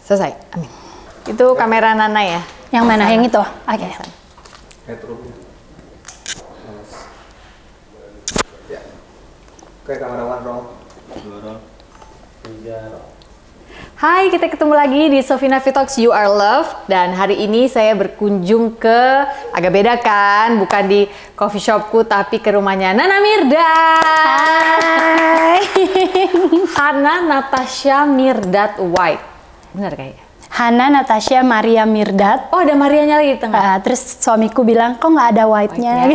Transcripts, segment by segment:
Selesai, amin. Itu kamera Nana ya? Yang mana? Yang itu? Oke. Ya. Oke, kamerawan roll. 2 roll. 3 roll. Hai, kita ketemu lagi di Sofina Vitox You Are Loved. Dan hari ini saya berkunjung ke, agak beda kan, bukan di coffee shopku tapi ke rumahnya Nana Mirdad. Hai. Hana Natasha Mirdad White. Benar kayaknya? Hana Natasha Maria Mirdad. Oh, ada Marianya lagi di tengah. Terus suamiku bilang, kok nggak ada white-nya?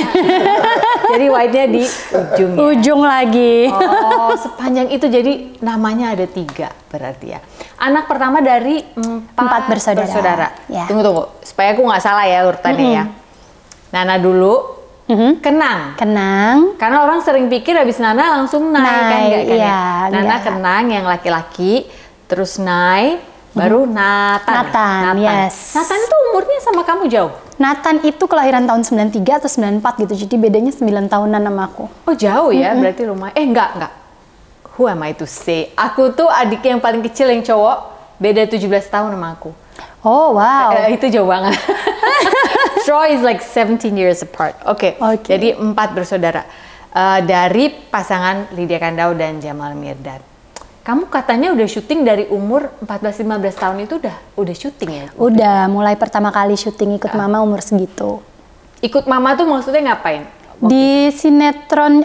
Jadi white-nya di ujungnya. Ujung lagi. Oh, sepanjang itu jadi namanya ada 3 berarti ya. Anak pertama dari 4 bersaudara. Ya. Tunggu, supaya aku nggak salah ya urutannya ya. Nana dulu, Kenang. Kenang. Karena orang sering pikir habis Nana langsung Nai kan, enggak kan iya, ya? Nana enggak. Kenang yang laki-laki, terus Nai, baru Nathan. Yes. Nathan itu umurnya sama kamu jauh? Nathan itu kelahiran tahun 93 atau 94 gitu, jadi bedanya 9 tahunan sama aku. Oh jauh ya, berarti lumayan. Enggak. Who am I to say? Aku tuh adik yang paling kecil yang cowok, beda 17 tahun sama aku. Oh wow. Itu jauh banget. Troy is like 17 years apart. Oke. Jadi 4 bersaudara. Dari pasangan Lydia Kandau dan Jamal Mirdad. Kamu katanya udah syuting dari umur 14-15 tahun itu udah syuting ya? Udah, mulai pertama kali syuting ikut mama umur segitu. Ikut mama tuh maksudnya ngapain? Di sinetron,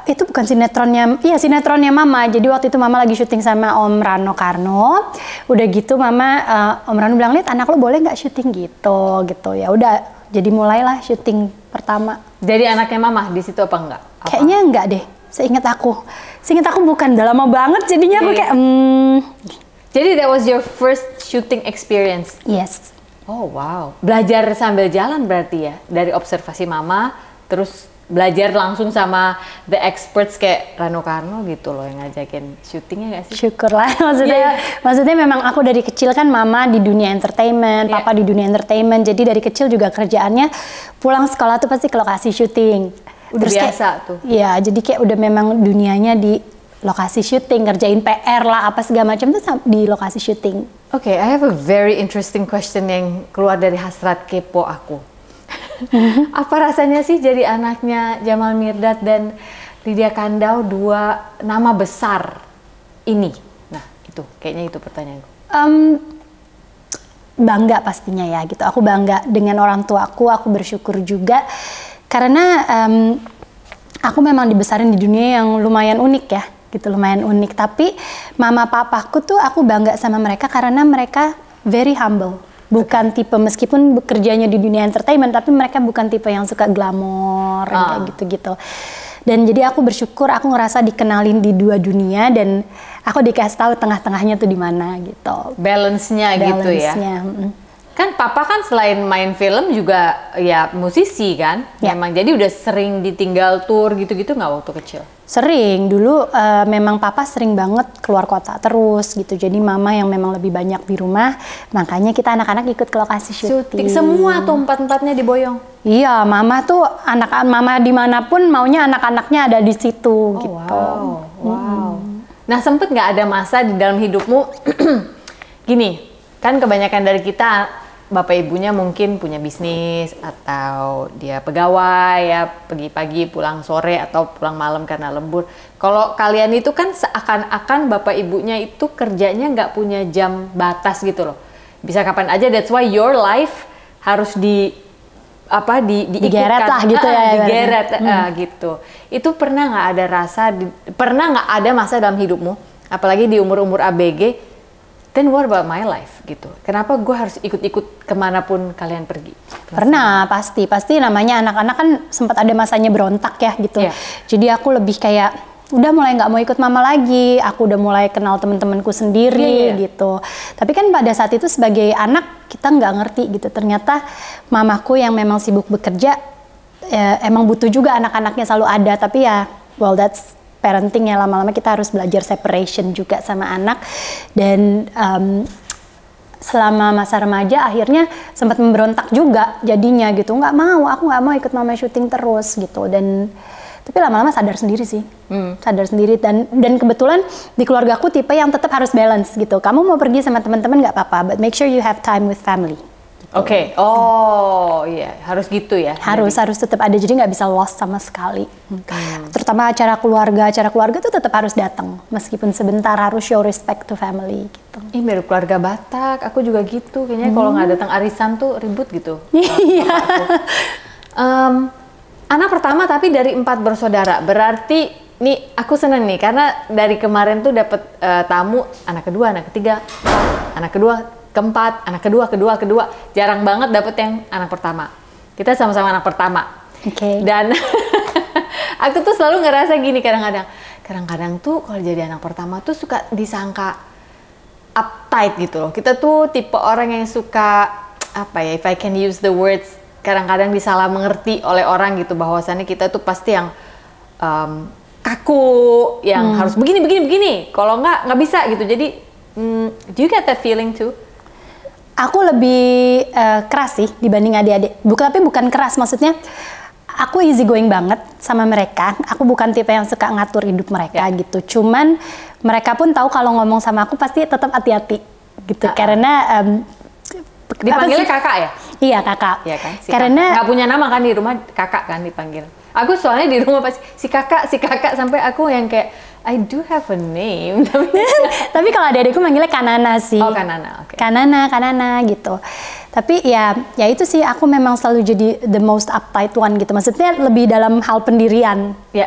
itu bukan sinetronnya, iya sinetronnya mama. Jadi waktu itu mama lagi syuting sama Om Rano Karno. Udah gitu mama, Om Rano bilang, lihat anak lo boleh nggak syuting gitu. Ya udah, jadi mulailah syuting pertama. Jadi anaknya mama di situ apa enggak? Kayaknya enggak deh. Seingat aku bukan, udah lama banget jadinya aku kayak Jadi that was your first shooting experience? Yes. Oh wow, belajar sambil jalan berarti ya? Dari observasi mama, terus belajar langsung sama the experts kayak Rano Karno gitu loh yang ngajakin syutingnya nggak sih? Syukurlah, maksudnya memang aku dari kecil kan mama di dunia entertainment, papa di dunia entertainment, jadi dari kecil juga kerjaannya pulang sekolah tuh pasti ke lokasi syuting. Udah terus biasa kayak, tuh. Iya, jadi kayak udah memang dunianya di lokasi syuting, ngerjain PR lah, apa segala macam tuh di lokasi syuting. Oke, I have a very interesting question yang keluar dari hasrat kepo aku. Apa rasanya sih jadi anaknya Jamal Mirdad dan Lydia Kandau, 2 nama besar ini? Nah, itu kayaknya itu pertanyaanku. Bangga pastinya ya gitu. Aku bangga dengan orang tuaku, aku bersyukur juga. Karena aku memang dibesarin di dunia yang lumayan unik ya, gitu, lumayan unik. Tapi mama papaku tuh aku bangga sama mereka karena mereka very humble. Bukan tipe, meskipun bekerjanya di dunia entertainment, tapi mereka bukan tipe yang suka glamor, kayak gitu-gitu. Dan jadi aku bersyukur, aku ngerasa dikenalin di 2 dunia dan aku dikasih tahu tengah-tengahnya tuh di mana gitu. Balance-nya gitu ya. Kan papa kan selain main film juga ya musisi kan, memang jadi udah sering ditinggal tour gitu-gitu nggak waktu kecil? Sering, dulu memang papa sering banget keluar kota terus gitu, jadi mama yang memang lebih banyak di rumah, makanya kita anak-anak ikut ke lokasi syuting. Semua tuh 4-4-nya diboyong? Iya, mama tuh mama dimanapun maunya anak-anaknya ada di situ gitu. Wow. Nah sempet nggak ada masa di dalam hidupmu gini, kan kebanyakan dari kita bapak ibunya mungkin punya bisnis atau dia pegawai ya, pergi pagi pulang sore atau pulang malam karena lembur. Kalau kalian itu kan seakan-akan bapak ibunya itu kerjanya nggak punya jam batas gitu loh, bisa kapan aja. That's why your life harus digeret lah gitu ya, digeret gitu. Itu pernah nggak ada masa dalam hidupmu, apalagi di umur ABG, then what about my life gitu? Kenapa gue harus ikut-ikut kemanapun kalian pergi? Pernah, pasti namanya anak-anak kan sempat ada masanya berontak ya gitu. Jadi aku lebih kayak udah mulai nggak mau ikut mama lagi, aku udah mulai kenal teman-temanku sendiri gitu. Tapi kan pada saat itu sebagai anak kita nggak ngerti gitu, ternyata mamaku yang memang sibuk bekerja emang butuh juga anak-anaknya selalu ada, tapi ya well that's parenting ya, lama-lama kita harus belajar separation juga sama anak. Dan selama masa remaja akhirnya sempat memberontak juga jadinya gitu, aku nggak mau ikut mama syuting terus gitu. Dan tapi lama-lama sadar sendiri sih, sadar sendiri. Dan kebetulan di keluarga aku tipe yang tetap harus balance gitu. Kamu mau pergi sama teman-teman nggak apa-apa, but make sure you have time with family. Oke. Oh iya, harus gitu ya. Harus tetap ada, jadi nggak bisa lost sama sekali. Terutama acara keluarga tuh tetap harus datang, meskipun sebentar, harus show respect to family gitu. Ih, mirip keluarga Batak, aku juga gitu. Kayaknya kalau nggak datang arisan tuh ribut gitu. Iya. Anak pertama tapi dari 4 bersaudara, berarti nih aku seneng nih karena dari kemarin tuh dapet tamu anak kedua, anak ketiga, anak kedua, keempat, anak kedua, jarang banget dapet yang anak pertama. Kita sama-sama anak pertama. Oke. Dan aku tuh selalu ngerasa gini kadang-kadang tuh kalau jadi anak pertama tuh suka disangka uptight gitu loh. Kita tuh tipe orang yang suka apa ya, if I can use the words, kadang-kadang disalah mengerti oleh orang gitu, bahwasannya kita tuh pasti yang kaku, yang harus begini. Kalau nggak bisa gitu. Jadi do you get that feeling too? Aku lebih keras sih dibanding adik-adik. Tapi bukan keras, maksudnya aku easy going banget sama mereka. Aku bukan tipe yang suka ngatur hidup mereka gitu. Cuman mereka pun tahu kalau ngomong sama aku pasti tetap hati-hati gitu. Karena dipanggilnya kakak ya? Iya, kakak. Iya kan? Karena nggak punya nama kan di rumah, kakak kan dipanggil. Aku soalnya di rumah pasti si kakak sampai aku yang kayak I do have a name. Tapi kalau adik-adikku manggilnya Kanana sih. Oh, Kanana, oke. Kanana gitu. Tapi ya itu sih, aku memang selalu jadi the most uptight one gitu. Maksudnya lebih dalam hal pendirian. Ya.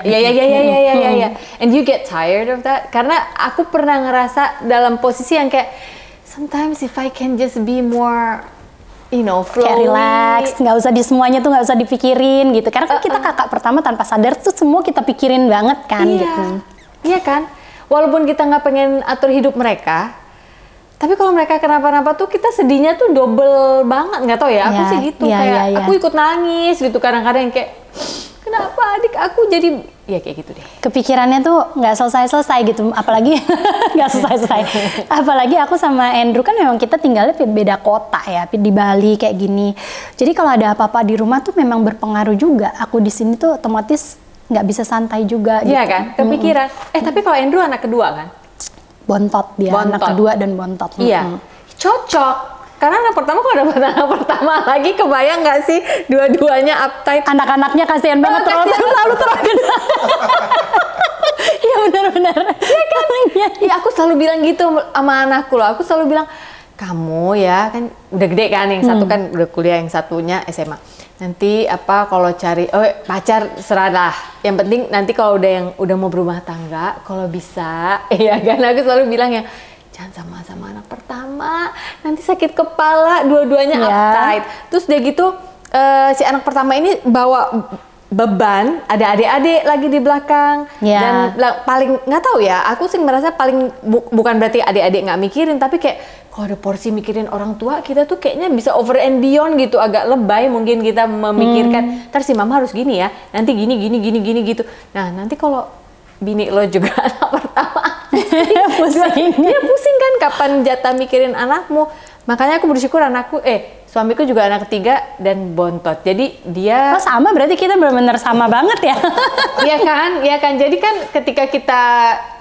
And you get tired of that? Karena aku pernah ngerasa dalam posisi yang kayak sometimes if I can just be more, you know, flowy, kayak relax, nggak usah di semuanya tuh nggak usah dipikirin gitu. Karena kan kita kakak pertama tanpa sadar tuh semua kita pikirin banget kan gitu. Iya kan? Walaupun kita nggak pengen atur hidup mereka, tapi kalau mereka kenapa-napa tuh kita sedihnya tuh double banget. Nggak tahu ya, aku sih gitu. Aku ikut nangis gitu kadang-kadang yang kayak kenapa adik aku jadi ya kayak gitu deh. Kepikirannya tuh nggak selesai gitu, apalagi nggak selesai. Apalagi aku sama Andrew kan memang kita tinggalnya beda kota ya, di Bali kayak gini. Jadi kalau ada apa-apa di rumah tuh memang berpengaruh juga. Aku di sini tuh otomatis nggak bisa santai juga. Iya gitu. kan, kepikiran. Tapi kalau Andrew anak kedua kan? Bontot dia, anak kedua dan bontot. Iya, cocok. Karena anak pertama, kalau dapat anak pertama lagi, kebayang nggak sih dua-duanya uptight? Anak-anaknya kasihan banget, terlalu Iya benar-benar. Iya kan? Iya, aku selalu bilang gitu sama anakku loh. Aku selalu bilang, kamu ya kan udah gede kan, yang satu kan udah kuliah, yang satunya SMA. Nanti apa kalau cari pacar serahlah. Yang penting nanti kalau udah mau berumah tangga, kalau bisa, ya kan, aku selalu bilang ya, jangan sama anak pertama, nanti sakit kepala, dua-duanya uptight. Terus udah gitu si anak pertama ini bawa beban, ada adik-adik lagi di belakang, dan paling nggak tahu ya, aku sih merasa paling bukan berarti adik-adik nggak mikirin, tapi kayak kalau ada porsi mikirin orang tua, kita tuh kayaknya bisa over and beyond gitu, agak lebay mungkin kita memikirkan, ntar si mama harus gini ya, nanti gini gitu. Nah nanti kalau bini lo juga anak pertama, dia pusing kan, kapan jatah mikirin anakmu. Makanya aku bersyukur anakku, suamiku juga anak ketiga dan bontot. Jadi dia sama, berarti kita benar-benar sama banget ya. Iya kan. Jadi kan ketika kita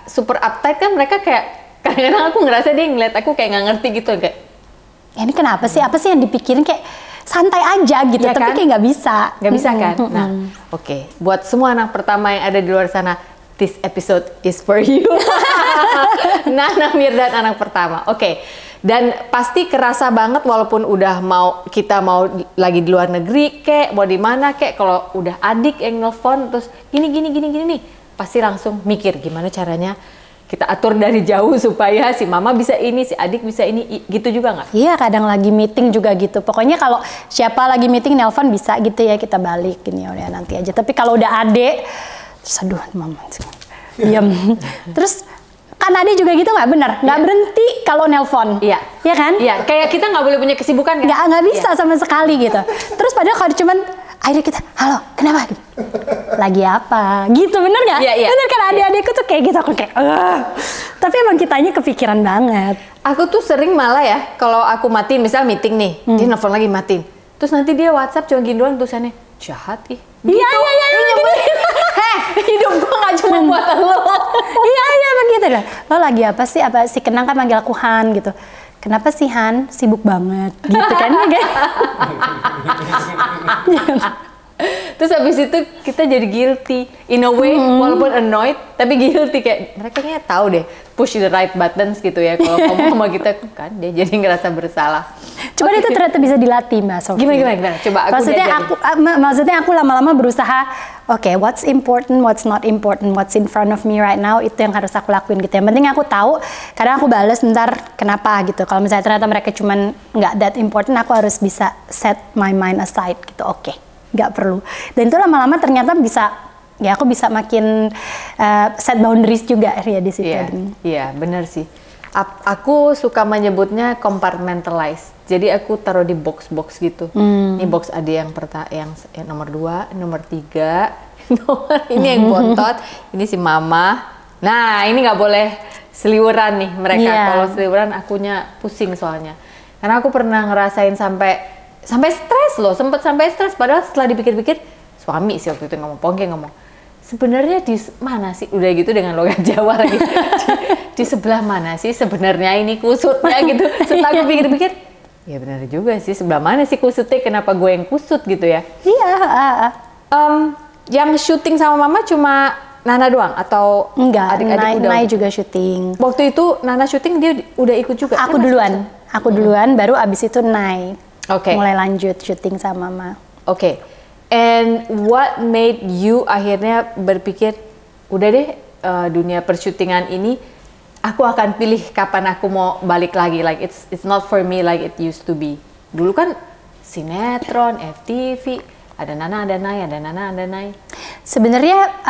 super uptight kan, mereka kayak kadang-kadang aku ngerasa dia ngeliat aku kayak nggak ngerti gitu, kayak ini kenapa sih? Apa sih yang dipikirin, kayak santai aja gitu, ya tapi kan? Kayak nggak bisa kan. Nah, oke. Buat semua anak pertama yang ada di luar sana, this episode is for you. Nana Mirdad anak pertama. Oke. Dan pasti kerasa banget walaupun udah kita mau lagi di luar negeri kek, mau di mana kek, kalau udah adik yang nelfon terus gini nih, pasti langsung mikir gimana caranya kita atur dari jauh supaya si mama bisa ini, si adik bisa ini, gitu juga nggak? Iya, kadang lagi meeting juga gitu. Pokoknya kalau siapa lagi meeting nelpon bisa gitu ya, kita balik gini, udah nanti aja. Tapi kalau udah adek, terus aduh mama Diam. Terus kan Ade juga gitu nggak bener, nggak berhenti kalau nelpon. Iya. Iya kan? Iya, kayak kita nggak boleh punya kesibukan kan? Nggak bisa sama sekali gitu. Terus padahal kalau cuman akhirnya kita, halo, kenapa? Gitu. Lagi apa? Gitu, bener nggak? Iya. Bener kan, adik-adikku tuh kayak gitu, aku kayak, tapi emang kitanya kepikiran banget. Aku tuh sering malah ya, kalau aku matiin, misal meeting nih, dia nelfon lagi matiin. Terus nanti dia WhatsApp cuma gini doang tulisannya, jahat ih. Iya, Hidup gua nggak cuma buat lo. Iya, begitu dah. Lo lagi apa sih? Apa si Kenang kan manggil aku Han gitu. Kenapa sih Han? Sibuk banget, gitu kan? Terus habis itu kita jadi guilty in a way, walaupun annoyed tapi guilty, kayak mereka kayaknya tahu deh push the right buttons gitu ya kalau ngomong sama kita kan, dia jadi ngerasa bersalah. Cuman itu ternyata bisa dilatih Mbak Sofi. Gimana? Coba aku maksudnya aku lama-lama berusaha, oke, what's important, what's not important, what's in front of me right now, itu yang harus aku lakuin gitu. Yang penting aku tahu, kadang aku bales bentar kenapa gitu. Kalau misalnya ternyata mereka cuman nggak that important, aku harus bisa set my mind aside gitu. Oke, nggak perlu. Dan itu lama-lama ternyata bisa, ya aku bisa makin set boundaries juga ya di situ. Iya, benar sih. Aku suka menyebutnya compartmentalize. Jadi aku taruh di box-box gitu. Ini box ada yang nomor 2, nomor 3, ini yang bontot, ini si mama. Nah, ini nggak boleh seliweran nih mereka. Kalau seliweran akunya pusing soalnya. Karena aku pernah ngerasain sampai stres loh, sempet sampai stres. Padahal setelah dipikir-pikir, suami sih waktu itu ngomong, sebenarnya di mana sih, udah gitu dengan logat Jawa lagi. di sebelah mana sih sebenarnya ini kusutnya gitu. Setelah aku pikir-pikir, ya benar juga sih, sebelah mana sih kusutnya, kenapa gue yang kusut gitu ya. Iya. Yang syuting sama mama cuma Nana doang atau enggak, adik-adik Nai juga syuting. Waktu itu Nana syuting dia udah ikut juga? Aku duluan, baru abis itu Nai. Oke. Mulai lanjut syuting sama mama. Oke. And what made you akhirnya berpikir, udah deh dunia persyutingan ini aku akan pilih kapan aku mau balik lagi, like it's not for me like it used to be. Dulu kan sinetron, FTV, ada Nana, ada Nai, ada Nana, ada Nai. Sebenarnya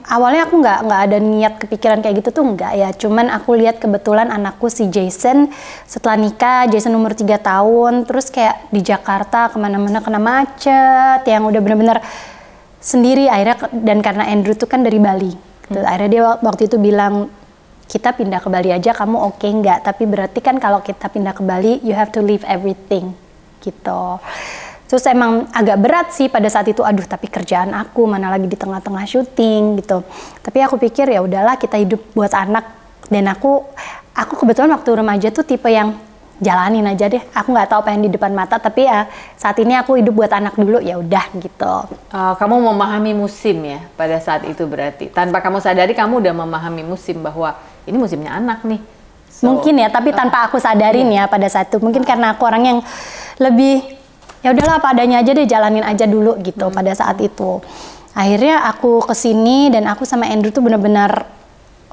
awalnya aku nggak ada niat kepikiran kayak gitu tuh nggak ya. Cuman aku lihat kebetulan anakku si Jason setelah nikah, Jason umur 3 tahun, terus kayak di Jakarta kemana-mana kena macet, yang udah bener-bener sendiri akhirnya. Dan karena Andrew tuh kan dari Bali, akhirnya dia waktu itu bilang, kita pindah ke Bali aja, kamu oke nggak? Tapi berarti kan kalau kita pindah ke Bali, you have to leave everything gitu. Terus emang agak berat sih pada saat itu, aduh tapi kerjaan aku mana lagi di tengah-tengah syuting gitu. Tapi aku pikir ya udahlah, kita hidup buat anak. Dan aku kebetulan waktu remaja tuh tipe yang jalanin aja deh. Aku nggak tahu apa yang di depan mata, tapi ya saat ini aku hidup buat anak dulu, ya udah gitu. Kamu memahami musim ya pada saat itu berarti. Tanpa kamu sadari kamu udah memahami musim bahwa ini musimnya anak nih. Mungkin ya, tapi tanpa aku sadarin ya pada saat itu. Mungkin karena aku orang yang lebih ya udahlah apa adanya aja deh, jalanin aja dulu gitu pada saat itu. Akhirnya aku kesini dan aku sama Andrew tuh bener-bener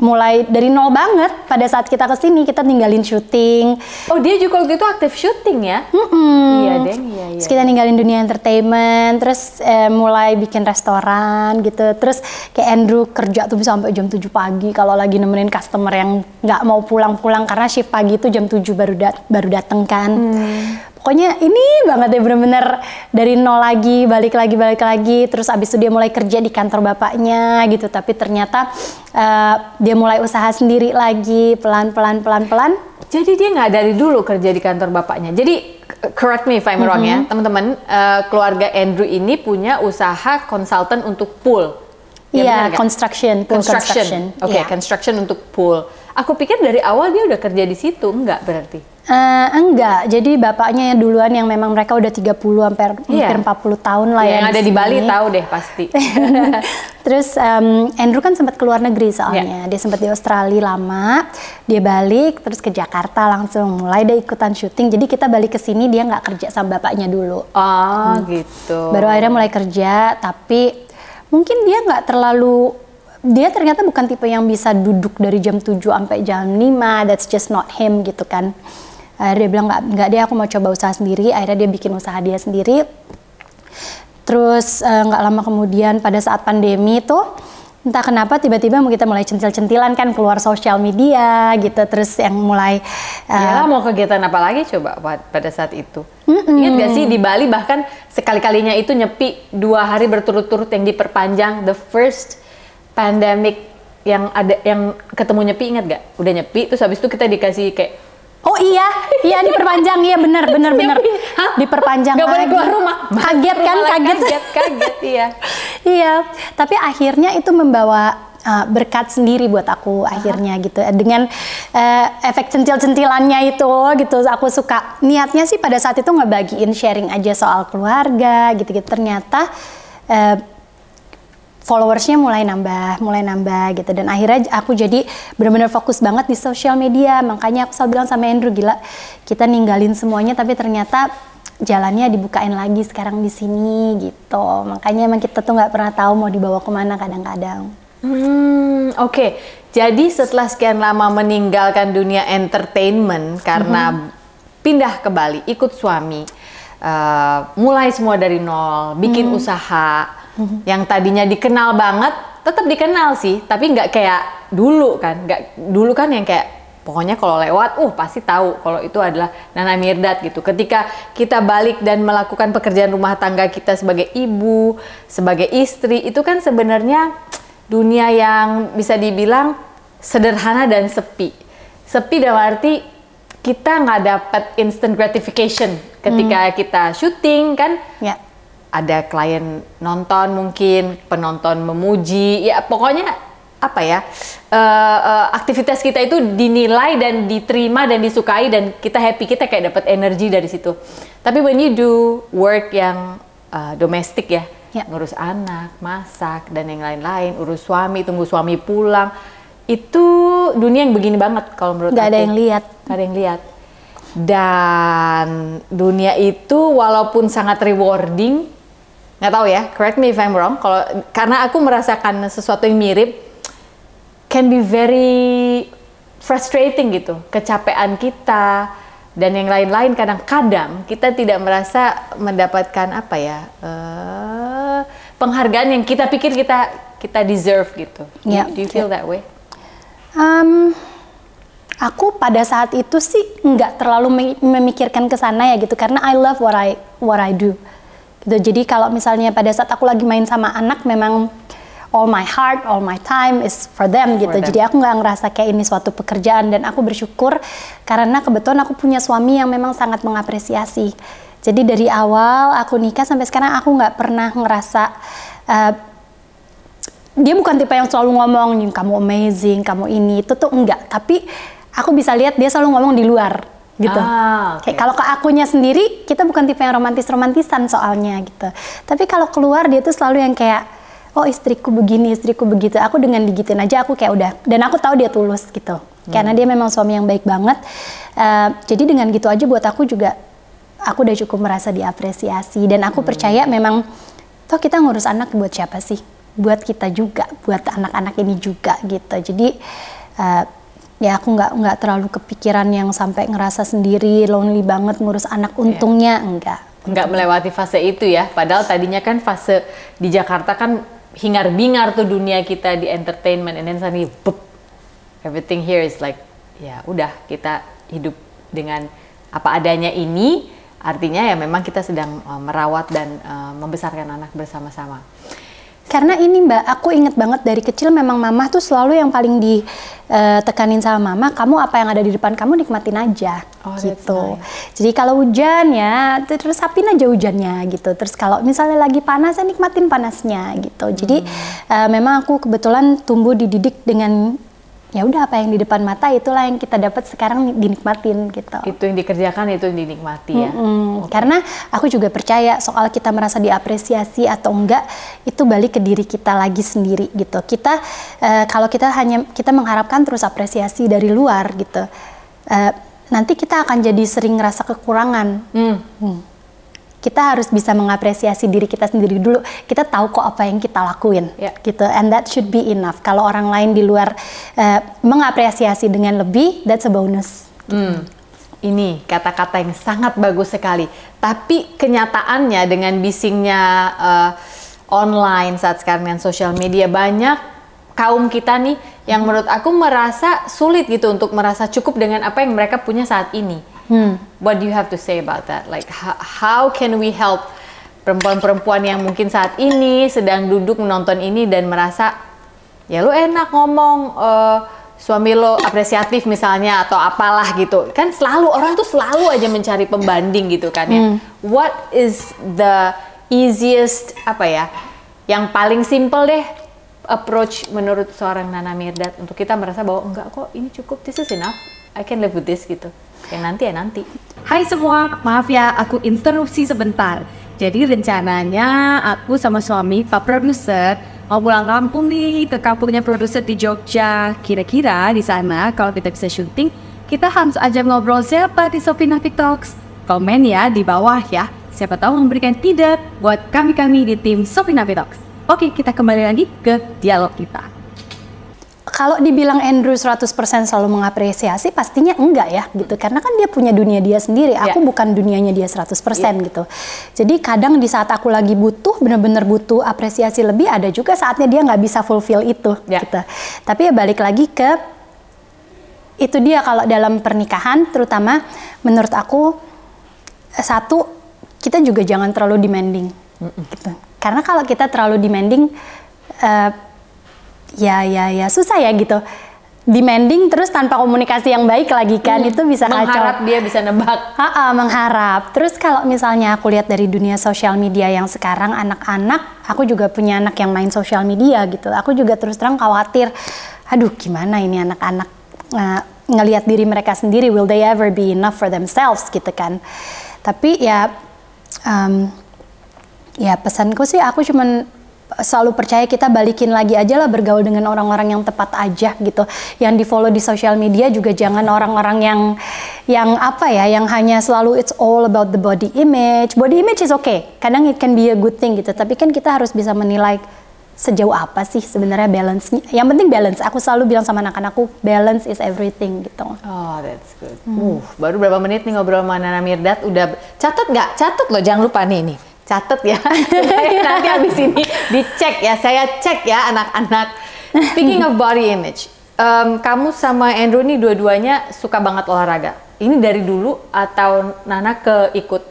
mulai dari nol banget. Pada saat kita kesini kita tinggalin syuting. Oh, dia juga waktu itu aktif syuting ya? Iya deng, iya. Terus kita ninggalin dunia entertainment, terus mulai bikin restoran gitu. Terus kayak Andrew kerja tuh bisa sampai jam 7 pagi kalau lagi nemenin customer yang nggak mau pulang-pulang karena shift pagi itu jam 7 baru dateng kan. Pokoknya ini banget deh, bener-bener dari nol lagi, balik lagi. Terus abis itu dia mulai kerja di kantor bapaknya gitu. Tapi ternyata dia mulai usaha sendiri lagi, pelan-pelan. Jadi dia nggak dari dulu kerja di kantor bapaknya. Jadi correct me if I'm wrong ya, teman-teman. Keluarga Andrew ini punya usaha konsultan untuk pool. Iya, construction. Oke, construction untuk pool. Aku pikir dari awal dia udah kerja di situ, enggak berarti? Enggak, jadi bapaknya duluan yang memang mereka udah 30 hampir 40 tahun lah ya. Yang ada di Bali tahu deh pasti. Terus Andrew kan sempat keluar negeri soalnya. Dia sempat di Australia lama, dia balik terus ke Jakarta langsung mulai deh ikutan syuting. Jadi kita balik ke sini, dia nggak kerja sama bapaknya dulu. Oh, gitu. Baru akhirnya mulai kerja, tapi mungkin dia nggak terlalu, dia ternyata bukan tipe yang bisa duduk dari jam 7 sampai jam 5, that's just not him gitu kan. Akhirnya dia bilang nggak deh, aku mau coba usaha sendiri. Akhirnya dia bikin usaha dia sendiri. Terus nggak lama kemudian pada saat pandemi tuh entah kenapa tiba-tiba kita mulai centil-centilan kan keluar sosial media gitu, terus yang mulai Yalah, mau kegiatan apa lagi coba pada saat itu? Ingat gak sih di Bali bahkan sekali-kalinya itu nyepi 2 hari berturut-turut yang diperpanjang, the first pandemic yang ada yang ketemu nyepi, ingat gak? Udah nyepi terus habis itu kita dikasih kayak oh iya diperpanjang, iya benar diperpanjang gak boleh lagi. keluar rumah. Kaget kan, kaget iya. Iya, tapi akhirnya itu membawa berkat sendiri buat aku akhirnya gitu. Dengan efek centil-centilannya itu gitu, aku suka. Niatnya sih pada saat itu ngebagiin sharing aja soal keluarga gitu-gitu. Ternyata followersnya mulai nambah gitu, dan akhirnya aku jadi benar-benar fokus banget di sosial media. Makanya aku selalu bilang sama Andrew, gila kita ninggalin semuanya tapi ternyata jalannya dibukain lagi sekarang di sini gitu. Makanya emang kita tuh nggak pernah tahu mau dibawa kemana kadang-kadang. Oke. Jadi setelah sekian lama meninggalkan dunia entertainment karena pindah ke Bali, ikut suami, mulai semua dari nol, bikin usaha. Yang tadinya dikenal banget, tetap dikenal sih, tapi nggak kayak dulu kan. Dulu kan yang kayak pokoknya kalau lewat, pasti tahu kalau itu adalah Nana Mirdad gitu. Ketika kita balik dan melakukan pekerjaan rumah tangga kita sebagai ibu, sebagai istri, itu kan sebenarnya dunia yang bisa dibilang sederhana dan sepi. Sepi dalam arti kita nggak dapat instant gratification ketika kita syuting kan. Ya. Ada klien nonton mungkin, penonton memuji, ya pokoknya apa ya, aktivitas kita itu dinilai dan diterima dan disukai dan kita happy, kita kayak dapat energi dari situ. Tapi when you do work yang domestik ya, ngurus anak, masak dan yang lain-lain, urus suami, tunggu suami pulang, itu dunia yang begini banget kalau menurut aku. Gak ada yang lihat. Gak ada yang lihat. Dan dunia itu walaupun sangat rewarding, nggak tahu ya, correct me if I'm wrong, karena aku merasakan sesuatu yang mirip, can be very frustrating gitu, kecapean kita dan yang lain-lain. Kadang-kadang kita tidak merasa mendapatkan apa ya, penghargaan yang kita pikir kita deserve gitu. Do you feel that way? Aku pada saat itu sih nggak terlalu memikirkan ke sana ya gitu, karena I love what I do. Gitu. Jadi kalau misalnya pada saat aku lagi main sama anak, memang all my heart, all my time is for them gitu. Jadi aku nggak ngerasa kayak ini suatu pekerjaan, dan aku bersyukur karena kebetulan aku punya suami yang memang sangat mengapresiasi. Jadi dari awal aku nikah sampai sekarang aku nggak pernah ngerasa dia bukan tipe yang selalu ngomong kamu amazing, kamu ini itu tuh enggak. Tapi aku bisa lihat dia selalu ngomong di luar. Gitu. Kayak kalau ke akunya sendiri, kita bukan tipe yang romantisan soalnya gitu. Tapi kalau keluar dia tuh selalu yang kayak, oh istriku begini, istriku begitu. Aku dengan digituin aja aku kayak udah. Dan aku tahu dia tulus gitu. Karena dia memang suami yang baik banget. Jadi dengan gitu aja buat aku juga, aku udah cukup merasa diapresiasi. Dan aku percaya memang, toh kita ngurus anak buat siapa sih? Buat kita juga, buat anak-anak ini juga gitu. Jadi ya aku nggak terlalu kepikiran yang sampai ngerasa sendiri, lonely banget ngurus anak. Untungnya nggak melewati fase itu ya. Padahal tadinya kan fase di Jakarta kan hingar-bingar tuh dunia kita di entertainment, and then suddenly everything here is like, ya udah kita hidup dengan apa adanya ini. Artinya ya memang kita sedang merawat dan membesarkan anak bersama-sama. Karena ini Mbak, aku inget banget dari kecil memang mama tuh selalu yang paling ditekanin sama mama, kamu apa yang ada di depan kamu nikmatin aja gitu. Nice. Jadi kalau hujan ya terus sapin aja hujannya gitu. Terus kalau misalnya lagi panas ya nikmatin panasnya gitu. Jadi memang aku kebetulan tumbuh dididik dengan ya udah apa yang di depan mata itulah yang kita dapat sekarang dinikmatin gitu. Itu yang dikerjakan, itu yang dinikmati ya. Karena aku juga percaya soal kita merasa diapresiasi atau enggak itu balik ke diri kita lagi sendiri gitu. Kita kalau kita mengharapkan terus apresiasi dari luar gitu, nanti kita akan jadi sering ngerasa kekurangan. Kita harus bisa mengapresiasi diri kita sendiri dulu. Kita tahu kok apa yang kita lakuin, gitu. And that should be enough. Kalau orang lain di luar mengapresiasi dengan lebih, that's a bonus. Ini kata-kata yang sangat bagus sekali. Tapi kenyataannya dengan bisingnya online saat sekarang dengan sosial media, banyak kaum kita nih yang menurut aku merasa sulit gitu untuk merasa cukup dengan apa yang mereka punya saat ini. What do you have to say about that? Like how can we help perempuan-perempuan yang mungkin saat ini sedang duduk menonton ini dan merasa ya lu enak ngomong suami lo apresiatif misalnya atau apalah gitu. Kan selalu orang tuh selalu aja mencari pembanding gitu kan ya. What is the easiest apa ya? Yang paling simple deh approach menurut seorang Nana Mirdad untuk kita merasa bahwa enggak kok ini cukup, this is enough, I can live with this gitu. Yang nanti ya nanti. Hai semua, maaf ya aku interupsi sebentar. Jadi rencananya aku sama suami Pak Produser mau pulang kampung nih ke kampungnya produser di Jogja. Kira-kira di sana kalau kita bisa syuting, kita harus aja ngobrol siapa di Sophie Nafik Talks. Komen ya di bawah ya. Siapa tahu memberikan ide buat kami-kami di tim Sophie Nafik Talks. Oke, kita kembali lagi ke dialog kita. Kalau dibilang Andrew 100% selalu mengapresiasi, pastinya enggak ya gitu. Karena kan dia punya dunia dia sendiri, aku bukan dunianya dia 100% gitu. Jadi kadang di saat aku lagi butuh, bener-bener butuh apresiasi lebih, ada juga saatnya dia nggak bisa fulfill itu gitu. Tapi ya balik lagi ke, itu dia kalau dalam pernikahan terutama menurut aku, satu, kita juga jangan terlalu demanding gitu. Karena kalau kita terlalu demanding, ya susah ya gitu. Demanding terus tanpa komunikasi yang baik lagi kan, itu bisa kacau. Mengharap dia bisa nebak. Mengharap. Terus kalau misalnya aku lihat dari dunia sosial media yang sekarang, anak-anak, aku juga punya anak yang main sosial media gitu. Aku juga terus terang khawatir, aduh gimana ini anak-anak ngelihat diri mereka sendiri, will they ever be enough for themselves gitu kan. Tapi ya pesanku sih aku cuman selalu percaya kita balikin lagi aja lah, bergaul dengan orang-orang yang tepat aja gitu. Yang di follow di sosial media juga jangan orang-orang yang apa ya, yang hanya selalu it's all about the body image. Body image is okay, kadang it can be a good thing gitu. Tapi kan kita harus bisa menilai sejauh apa sih sebenarnya balance-nya. Yang penting balance. Aku selalu bilang sama anak-anakku, balance is everything gitu. Oh, that's good. Baru berapa menit nih ngobrol sama Nana Mirdad, udah catat nggak? Catat loh, jangan lupa nih. Catat ya, supaya nanti habis ini dicek ya, saya cek ya anak-anak. Speaking of body image, kamu sama Andrew nih dua-duanya suka banget olahraga. Ini dari dulu atau Nana ikut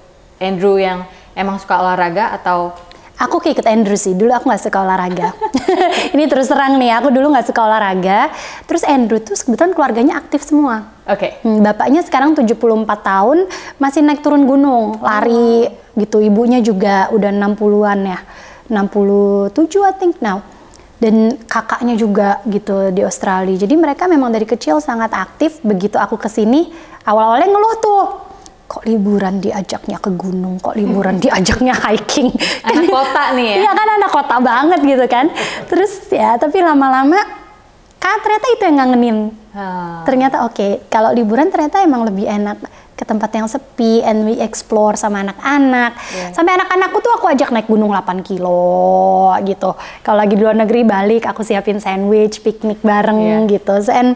Andrew yang emang suka olahraga atau? Aku ikut Andrew sih, dulu aku nggak suka olahraga. Ini terus terang nih, aku dulu nggak suka olahraga. Terus Andrew tuh kebetulan keluarganya aktif semua. Bapaknya sekarang 74 tahun, masih naik turun gunung, lari gitu. Ibunya juga udah 60-an ya, 67 I think now. Dan kakaknya juga gitu di Australia. Jadi mereka memang dari kecil sangat aktif. Begitu aku kesini, awal-awalnya ngeluh tuh, kok liburan diajaknya ke gunung, kok liburan diajaknya hiking. Anak kota nih ya? Iya kan, anak kota banget gitu kan. Terus ya, tapi lama-lama kan ternyata itu yang ngangenin. Ternyata oke, kalau liburan ternyata emang lebih enak ke tempat yang sepi, and we explore sama anak-anak. Sampai anak-anakku tuh aku ajak naik gunung 8 kilo gitu. Kalau lagi di luar negeri balik, aku siapin sandwich, piknik bareng gitu. And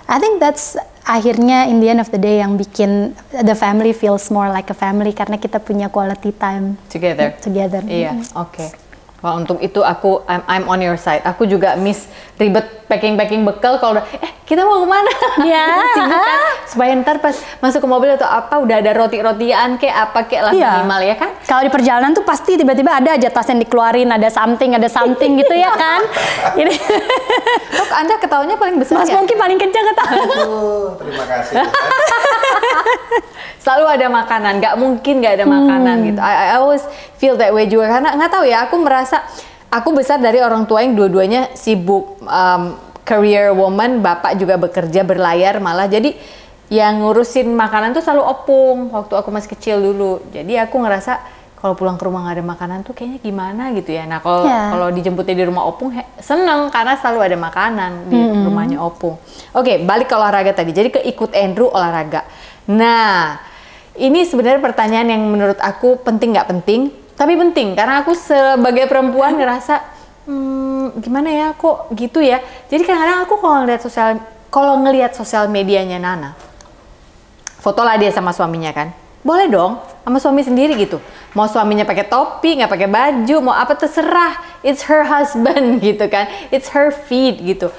I think that's akhirnya in the end of the day yang bikin the family feels more like a family, karena kita punya quality time together. Iya, oke. Wah, untuk itu I'm on your side. Aku juga miss ribet packing bekal kalau udah kita mau kemana? Supaya ntar pas masuk ke mobil atau apa udah ada roti-rotian apa lah minimal ya kan? Kalau di perjalanan tuh pasti tiba-tiba ada aja tas yang dikeluarin, ada something gitu ya kan? Ini kok Anda ketawanya paling besar. Mas Pongki paling kencang ketawa. Terima kasih. Selalu ada makanan, nggak mungkin nggak ada makanan gitu. I always feel that way juga, karena nggak tahu ya, aku merasa aku besar dari orang tua yang dua-duanya sibuk career woman, bapak juga bekerja berlayar malah, jadi yang ngurusin makanan tuh selalu opung waktu aku masih kecil dulu. Jadi aku ngerasa kalau pulang ke rumah nggak ada makanan tuh kayaknya gimana gitu ya. Nah kalau dijemputnya di rumah opung seneng karena selalu ada makanan di rumahnya opung. Oke, balik ke olahraga tadi. Jadi keikut Andrew olahraga. Nah, ini sebenarnya pertanyaan yang menurut aku penting nggak penting, tapi penting karena aku sebagai perempuan ngerasa gimana ya, kok gitu ya. Jadi kadang-kadang aku kalau ngelihat sosial medianya Nana, foto lah dia sama suaminya kan, boleh dong sama suami sendiri gitu. Mau suaminya pakai topi, nggak pakai baju, mau apa terserah. It's her husband gitu kan. It's her feed gitu.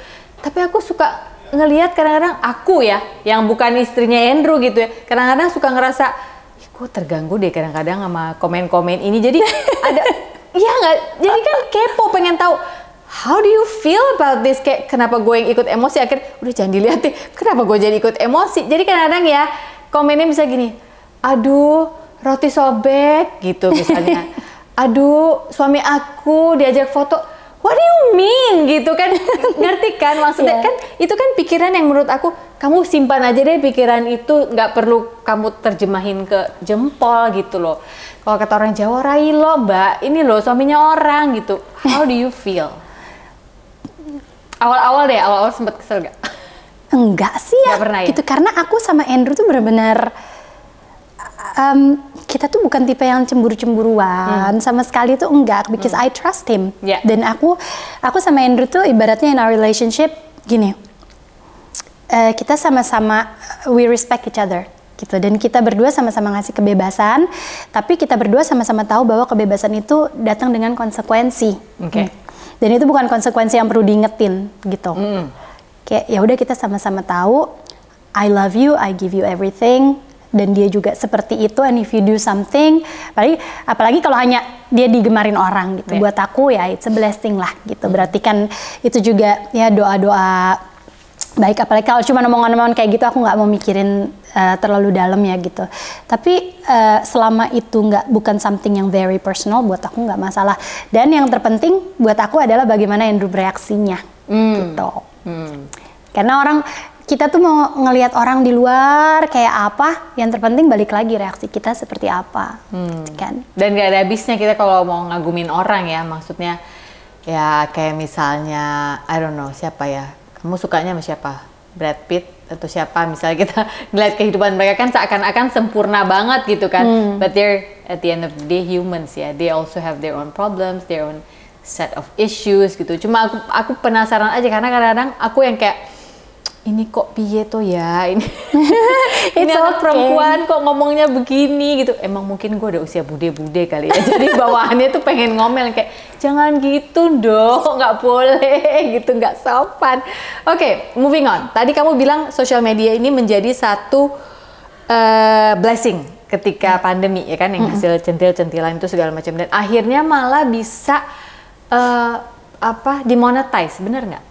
Tapi aku suka ngelihat kadang-kadang aku ya, yang bukan istrinya Andrew gitu ya. Kadang-kadang suka ngerasa, ih kok terganggu deh kadang-kadang sama komen-komen ini. Jadi ada, iya nggak? Jadi kan kepo pengen tahu. How do you feel about this? Kayak kenapa gue yang ikut emosi? Akhirnya udah jangan dilihat deh. Kenapa gue jadi ikut emosi? Jadi kadang-kadang ya komennya bisa gini. Aduh roti sobek gitu misalnya. Aduh suami aku diajak foto. What do you mean gitu kan? Ngerti kan maksudnya? Kan itu kan pikiran yang menurut aku kamu simpan aja deh pikiran itu. Nggak perlu kamu terjemahin ke jempol gitu loh. Kalau kata orang Jawa, rai lo mbak. Ini loh suaminya orang gitu. How do you feel? Awal-awal sempet kesel gak? Enggak sih ya, Nggak pernah ya? gitu. Karena aku sama Andrew tuh benar-benar kita tuh bukan tipe yang cemburu-cemburuan sama sekali tuh enggak, because I trust him. Yeah. Dan aku sama Andrew tuh ibaratnya in our relationship gini, kita sama-sama we respect each other gitu, dan kita berdua sama-sama ngasih kebebasan, tapi kita berdua sama-sama tahu bahwa kebebasan itu datang dengan konsekuensi. Dan itu bukan konsekuensi yang perlu diingetin gitu. Kayak ya udah kita sama-sama tahu, I love you, I give you everything, dan dia juga seperti itu. And if you do something, apalagi kalau hanya dia digemarin orang gitu, buat aku ya it's a blessing lah gitu. Berarti kan itu juga ya doa-doa baik, apalagi kalau cuma omongan-omongan kayak gitu aku nggak mau mikirin terlalu dalam ya gitu. Tapi selama itu bukan something yang very personal, buat aku nggak masalah. Dan yang terpenting buat aku adalah bagaimana Andrew bereaksinya gitu. Karena kita tuh mau ngelihat orang di luar kayak apa, yang terpenting balik lagi reaksi kita seperti apa, kan? Dan gak ada habisnya kita kalau mau ngagumin orang ya, maksudnya ya kayak misalnya I don't know siapa ya, kamu sukanya sama siapa? Brad Pitt atau siapa? Misalnya kita ngeliat kehidupan mereka kan seakan-akan sempurna banget gitu kan, but they're at the end of the day humans ya, they also have their own problems, their own set of issues gitu. Cuma aku penasaran aja karena kadang-kadang aku yang kayak ini kok piye tuh ya, ini anak perempuan kok ngomongnya begini gitu. Emang mungkin gue udah usia bude-bude kali ya, jadi bawaannya tuh pengen ngomel kayak jangan gitu dong, nggak boleh gitu, nggak sopan. Oke, moving on. Tadi kamu bilang sosial media ini menjadi satu blessing ketika pandemi ya kan, yang hasil centil-centilan itu segala macam, dan akhirnya malah bisa dimonetize, bener nggak?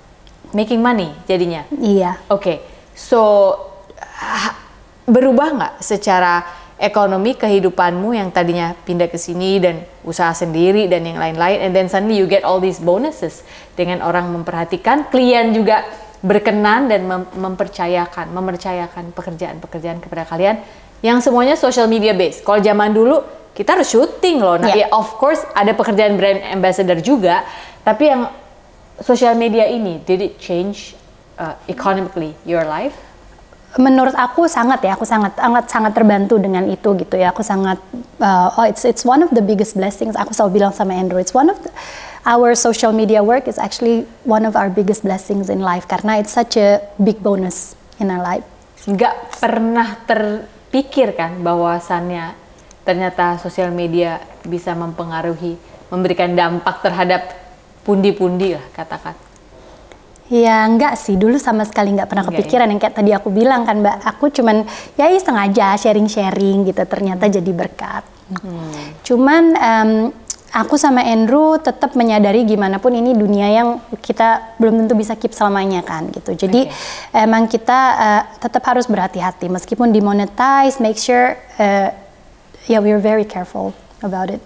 Making money jadinya. Iya. Oke. So berubah nggak secara ekonomi kehidupanmu yang tadinya pindah ke sini dan usaha sendiri dan yang lain-lain, and then suddenly you get all these bonuses dengan orang memperhatikan, klien juga berkenan dan mempercayakan pekerjaan-pekerjaan kepada kalian yang semuanya social media based. Kalau zaman dulu kita harus syuting loh. Nah, ya of course ada pekerjaan brand ambassador juga, tapi yang social media ini, did it change economically your life? Menurut aku sangat ya, aku sangat terbantu dengan itu gitu ya. Aku sangat it's one of the biggest blessings. Aku selalu bilang sama Andrew, it's one of our social media work is actually one of our biggest blessings in life, karena it's such a big bonus in our life. Nggak pernah terpikir kan bahwasannya ternyata sosial media bisa mempengaruhi, memberikan dampak terhadap pundi-pundi lah katakan. Ya enggak sih, dulu sama sekali nggak pernah kepikiran yang kayak tadi aku bilang kan Mbak. Aku cuman ya iseng aja sharing-sharing gitu, ternyata jadi berkat. Cuman aku sama Andrew tetap menyadari gimana pun ini dunia yang kita belum tentu bisa keep selamanya kan gitu. Jadi emang kita tetap harus berhati-hati meskipun dimonetize, make sure we're very careful about it.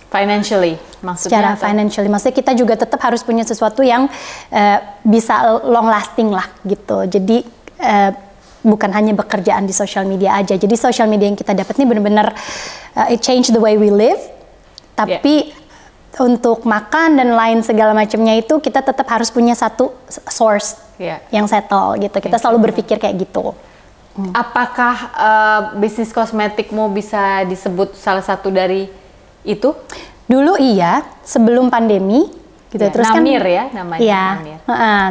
Financially, maksudnya? Secara financially, maksudnya kita juga tetap harus punya sesuatu yang bisa long lasting lah gitu. Jadi bukan hanya bekerjaan di social media aja. Jadi social media yang kita dapat ini benar-benar it change the way we live. Tapi untuk makan dan lain segala macamnya itu kita tetap harus punya satu source yang settle gitu. Kita selalu berpikir kayak gitu. Apakah bisnis kosmetikmu bisa disebut salah satu dari itu? Dulu iya, sebelum pandemi gitu. Terus Namir kan, ya namanya. Iya. Namir.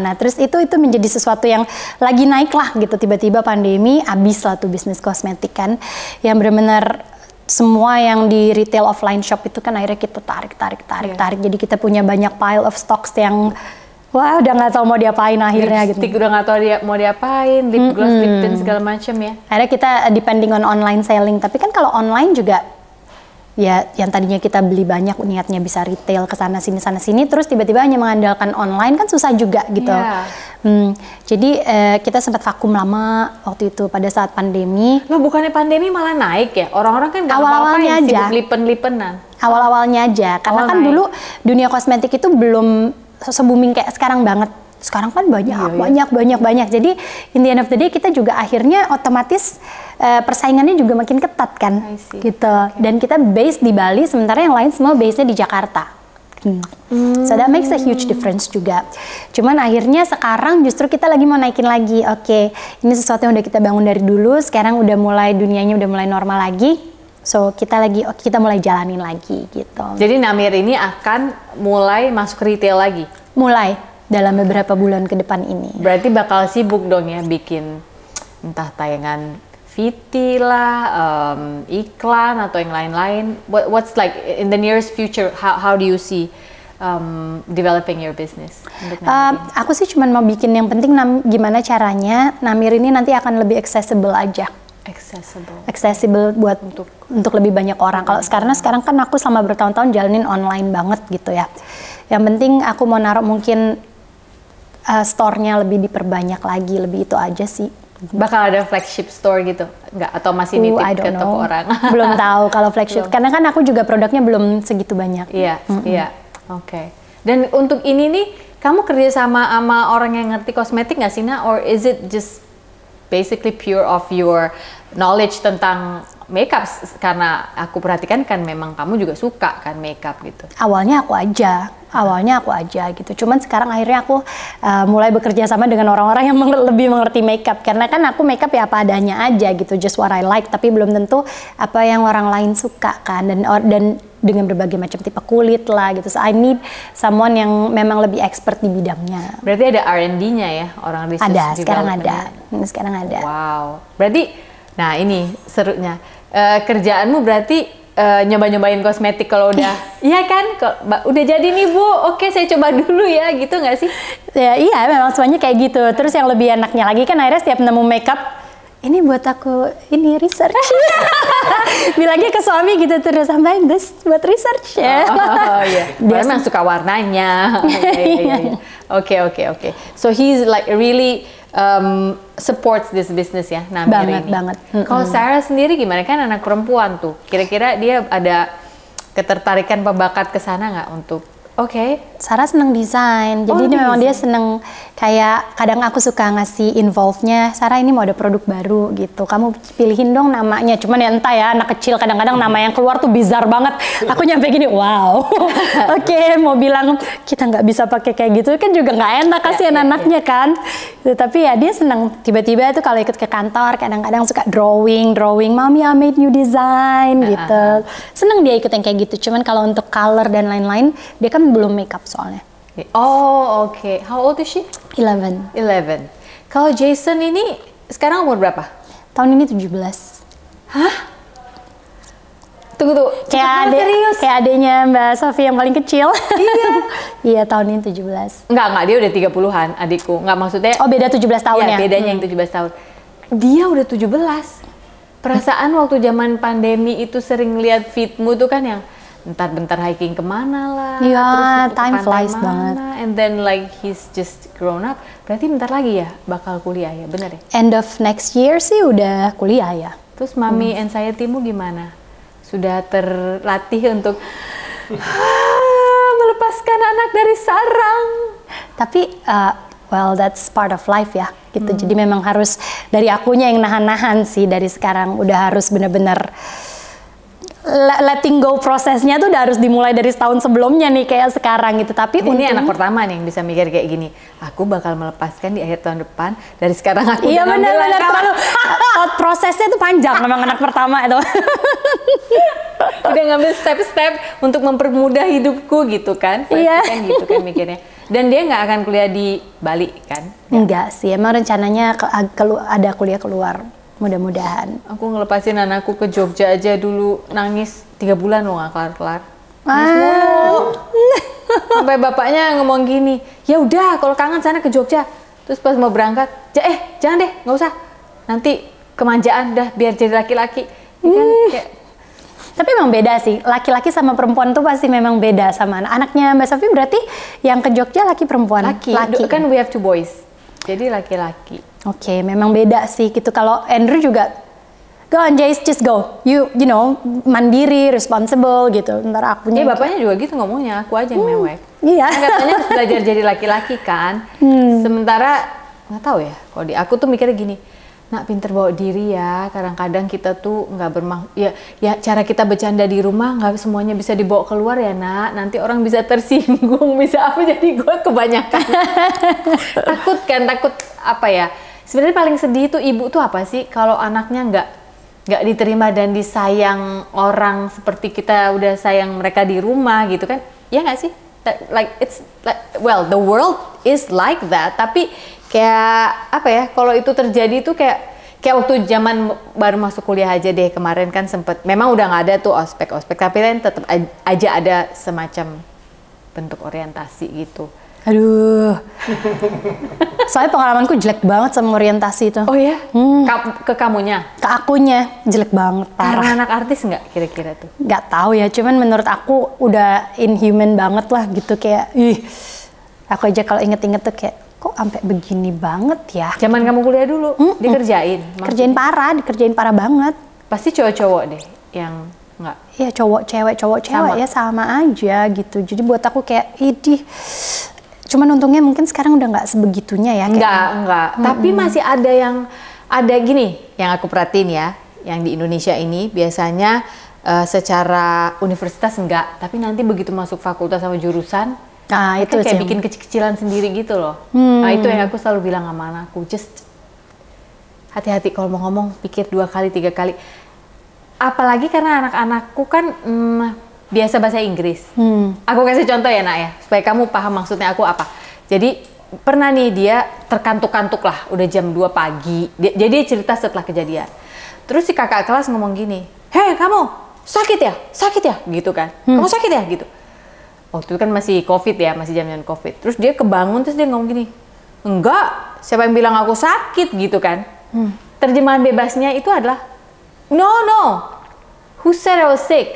Nah terus itu menjadi sesuatu yang lagi naik lah gitu. Tiba-tiba pandemi, abis lah tuh bisnis kosmetik kan, yang benar-benar semua yang di retail offline shop itu kan akhirnya kita tarik. Jadi kita punya banyak pile of stocks yang wah udah nggak tahu mau diapain akhirnya lipstick gitu. udah nggak tahu mau diapain, lip gloss, lip tint segala macam ya. Akhirnya kita depending on online selling. Tapi kan kalau online juga ya yang tadinya kita beli banyak niatnya bisa retail ke sana sini terus tiba-tiba hanya mengandalkan online kan susah juga gitu. Jadi kita sempat vakum lama waktu itu pada saat pandemi. Loh bukannya pandemi malah naik ya? Orang-orang kan nggak Awal-awalnya apa-apa aja. sibuk lipen-lipenan. Awal-awalnya aja karena Awal kan naik. dulu dunia kosmetik itu belum se-booming kayak sekarang banget. Sekarang kan banyak. Jadi in the end of the day kita juga akhirnya otomatis persaingannya juga makin ketat kan, I see. gitu. Dan kita base di Bali, sementara yang lain semua base-nya di Jakarta. So that makes a huge difference juga. Cuman akhirnya sekarang justru kita lagi mau naikin lagi. Oke, ini sesuatu yang udah kita bangun dari dulu. Sekarang udah mulai dunianya udah mulai normal lagi. So kita mulai jalanin lagi gitu. Jadi Namir ini akan mulai masuk retail lagi. Mulai dalam beberapa bulan ke depan ini. Berarti bakal sibuk dong ya bikin entah tayangan VT lah, iklan atau yang lain-lain. What's like in the nearest future? How do you see developing your business? Untuk Namir ini? Aku sih cuma mau bikin yang penting gimana caranya Namir ini nanti akan lebih accessible aja. Accessible buat untuk lebih banyak orang. Kalau sekarang kan aku selama bertahun-tahun jalanin online banget gitu ya. Yang penting aku mau naruh mungkin store-nya lebih diperbanyak lagi, lebih itu aja sih. Bakal ada flagship store gitu? Nggak? Atau masih nitip I ke don't toko know. orang? Belum tahu kalau flagship. Karena kan aku juga produknya belum segitu banyak. Iya. Oke. Dan untuk ini nih, kamu kerja sama orang yang ngerti kosmetik nggak sih, Na? Or is it just basically pure of your knowledge tentang makeup? Karena aku perhatikan kan memang kamu juga suka kan makeup gitu. Awalnya aku aja gitu. Cuman sekarang akhirnya aku mulai bekerja sama dengan orang-orang yang lebih mengerti makeup. Karena kan aku makeup ya apa adanya aja gitu, just what I like. Tapi belum tentu apa yang orang lain suka kan. Dan dengan berbagai macam tipe kulit lah gitu. So I need someone yang memang lebih expert di bidangnya. Berarti ada R&D-nya ya, orang research Ada, sekarang development-nya. Sekarang ada. Wow. Berarti, nah ini serunya. Kerjaanmu berarti nyoba-nyobain kosmetik kalau udah, iya kan? Udah jadi nih Bu, oke saya coba dulu ya, gitu nggak sih? Ya, iya, memang semuanya kayak gitu. Terus yang lebih enaknya lagi kan akhirnya setiap nemu makeup, ini buat aku, ini research. Bilangnya ke suami gitu terus, I'm buying this buat research ya. Oh iya, dia memang suka warnanya. Iya. Oke. So he's like really supports this business ya, Namir ini. Banget. Kalau Sarah sendiri gimana, kan anak perempuan tuh, kira-kira dia ada ketertarikan bakat ke sana nggak untuk? Oke. Sarah seneng desain, jadi memang dia seneng kayak kadang aku suka ngasih involve-nya. Sarah ini mau ada produk baru gitu, kamu pilihin dong namanya. Cuman ya entah ya, anak kecil kadang-kadang nama yang keluar tuh bizar banget. Aku nyampe gini, wow. Oke, mau bilang kita nggak bisa pakai kayak gitu kan juga nggak enak, kasihan anaknya kan. Tapi ya dia seneng. Tiba-tiba itu kalau ikut ke kantor kadang-kadang suka drawing. Mami, I made new design gitu. Seneng dia ikut yang kayak gitu. Cuman kalau untuk color dan lain-lain, dia kan belum makeup soalnya. Oh, oke. How old is she? 11. Kalau Jason ini sekarang umur berapa? Tahun ini 17. Hah? Tunggu. Kayak adenya Mbak Sofi yang paling kecil. Iya. Iya, tahun ini 17. Enggak, dia udah 30-an adikku. Enggak, maksudnya. Oh, beda 17 tahun ya? Bedanya yang 17 tahun. Dia udah 17. Perasaan waktu zaman pandemi itu sering lihat feedmu tuh kan yang bentar hiking kemana lah, iya, terus ke time pantai flies mana, banget. and then like he's just grown up. Berarti bentar lagi ya bakal kuliah ya, bener ya? End of next year sih udah kuliah ya. Terus mami anxiety-mu gimana? Sudah terlatih untuk melepaskan anak dari sarang? Tapi well, that's part of life ya gitu. Jadi memang harus dari akunya yang nahan-nahan sih dari sekarang, udah harus bener-bener letting go prosesnya tuh udah harus dimulai dari setahun sebelumnya nih kayak sekarang gitu. Tapi ini anak pertama nih yang bisa mikir kayak gini, aku bakal melepaskan di akhir tahun depan, dari sekarang aku iya benar-benar terlalu prosesnya tuh panjang memang anak pertama itu. Udah ngambil step-step untuk mempermudah hidupku gitu kan. Iya. Kan gitu kan mikirnya. Dan dia nggak akan kuliah di Bali kan? Enggak sih, emang rencananya ada kuliah keluar. mudah-mudahan. Aku ngelepasin anakku ke Jogja aja dulu nangis 3 bulan loh nggak kelar-kelar. Sampai bapaknya ngomong gini, ya udah kalau kangen sana ke Jogja. Terus pas mau berangkat, jangan deh, nggak usah. Nanti kemanjaan dah biar jadi laki-laki. Ya kan, kayak, tapi memang beda sih, laki-laki sama perempuan tuh pasti memang beda sama anaknya Mbak Sofi. Berarti yang ke Jogja laki perempuan? Laki. Kan we have 2 boys, jadi laki-laki. Oke, memang beda sih gitu. Kalau Andrew juga, go on Jace, just go. You know, mandiri, responsible gitu. Ntar akunya. Bapaknya juga gitu ngomongnya, aku aja yang mewek. Iya. Kan katanya harus belajar jadi laki-laki kan. Sementara nggak tahu ya, kalau di aku tuh mikirnya gini, nak pinter bawa diri ya. Kadang-kadang kita tuh nggak ya cara kita bercanda di rumah nggak semuanya bisa dibawa keluar ya nak. Nanti orang bisa tersinggung, bisa apa, jadi gue kebanyakan takut apa ya. Sebenarnya paling sedih tuh ibu tuh apa sih kalau anaknya nggak diterima dan disayang orang seperti kita udah sayang mereka di rumah gitu kan? Ya nggak sih? It's like, well, the world is like that. Tapi kayak apa ya? Kalau itu terjadi tuh kayak waktu zaman baru masuk kuliah aja deh kemarin kan sempet. Memang udah nggak ada tuh ospek, tapi kan tetap aja ada semacam bentuk orientasi gitu. Aduh. Soalnya pengalamanku jelek banget sama orientasi itu. Oh ya? Ke kamunya? Ke akunya jelek banget, parah. Karena anak artis nggak kira-kira tuh? Nggak tahu ya, cuman menurut aku udah inhuman banget lah gitu, kayak aku aja kalau inget-inget tuh kayak kok sampai begini banget ya. Zaman kamu kuliah dulu dikerjain? Dikerjain parah banget. Pasti cowok-cowok deh yang nggak? Iya, cowok cewek ya sama aja gitu. Jadi buat aku kayak idih. Cuman untungnya mungkin sekarang udah nggak sebegitunya ya. Enggak. Tapi masih ada gini yang aku perhatiin ya, yang di Indonesia ini biasanya secara universitas enggak, tapi nanti begitu masuk fakultas sama jurusan, itu kayak bikin kecil-kecilan sendiri gitu loh. Nah itu yang aku selalu bilang sama anakku, just hati-hati kalau mau ngomong, pikir 2 kali 3 kali. Apalagi karena anak-anakku kan biasa bahasa Inggris. Aku kasih contoh ya nak ya, supaya kamu paham maksudnya aku apa. Jadi pernah nih dia terkantuk-kantuk lah, udah jam 2 pagi. Jadi dia cerita setelah kejadian. Terus si kakak kelas ngomong gini, hei kamu sakit ya, gitu kan. Kamu sakit ya, gitu. Waktu itu kan masih COVID ya, masih jam-jam COVID. Terus dia kebangun, terus dia ngomong gini, enggak, siapa yang bilang aku sakit, gitu kan. Terjemahan bebasnya itu adalah, no, who said I was sick?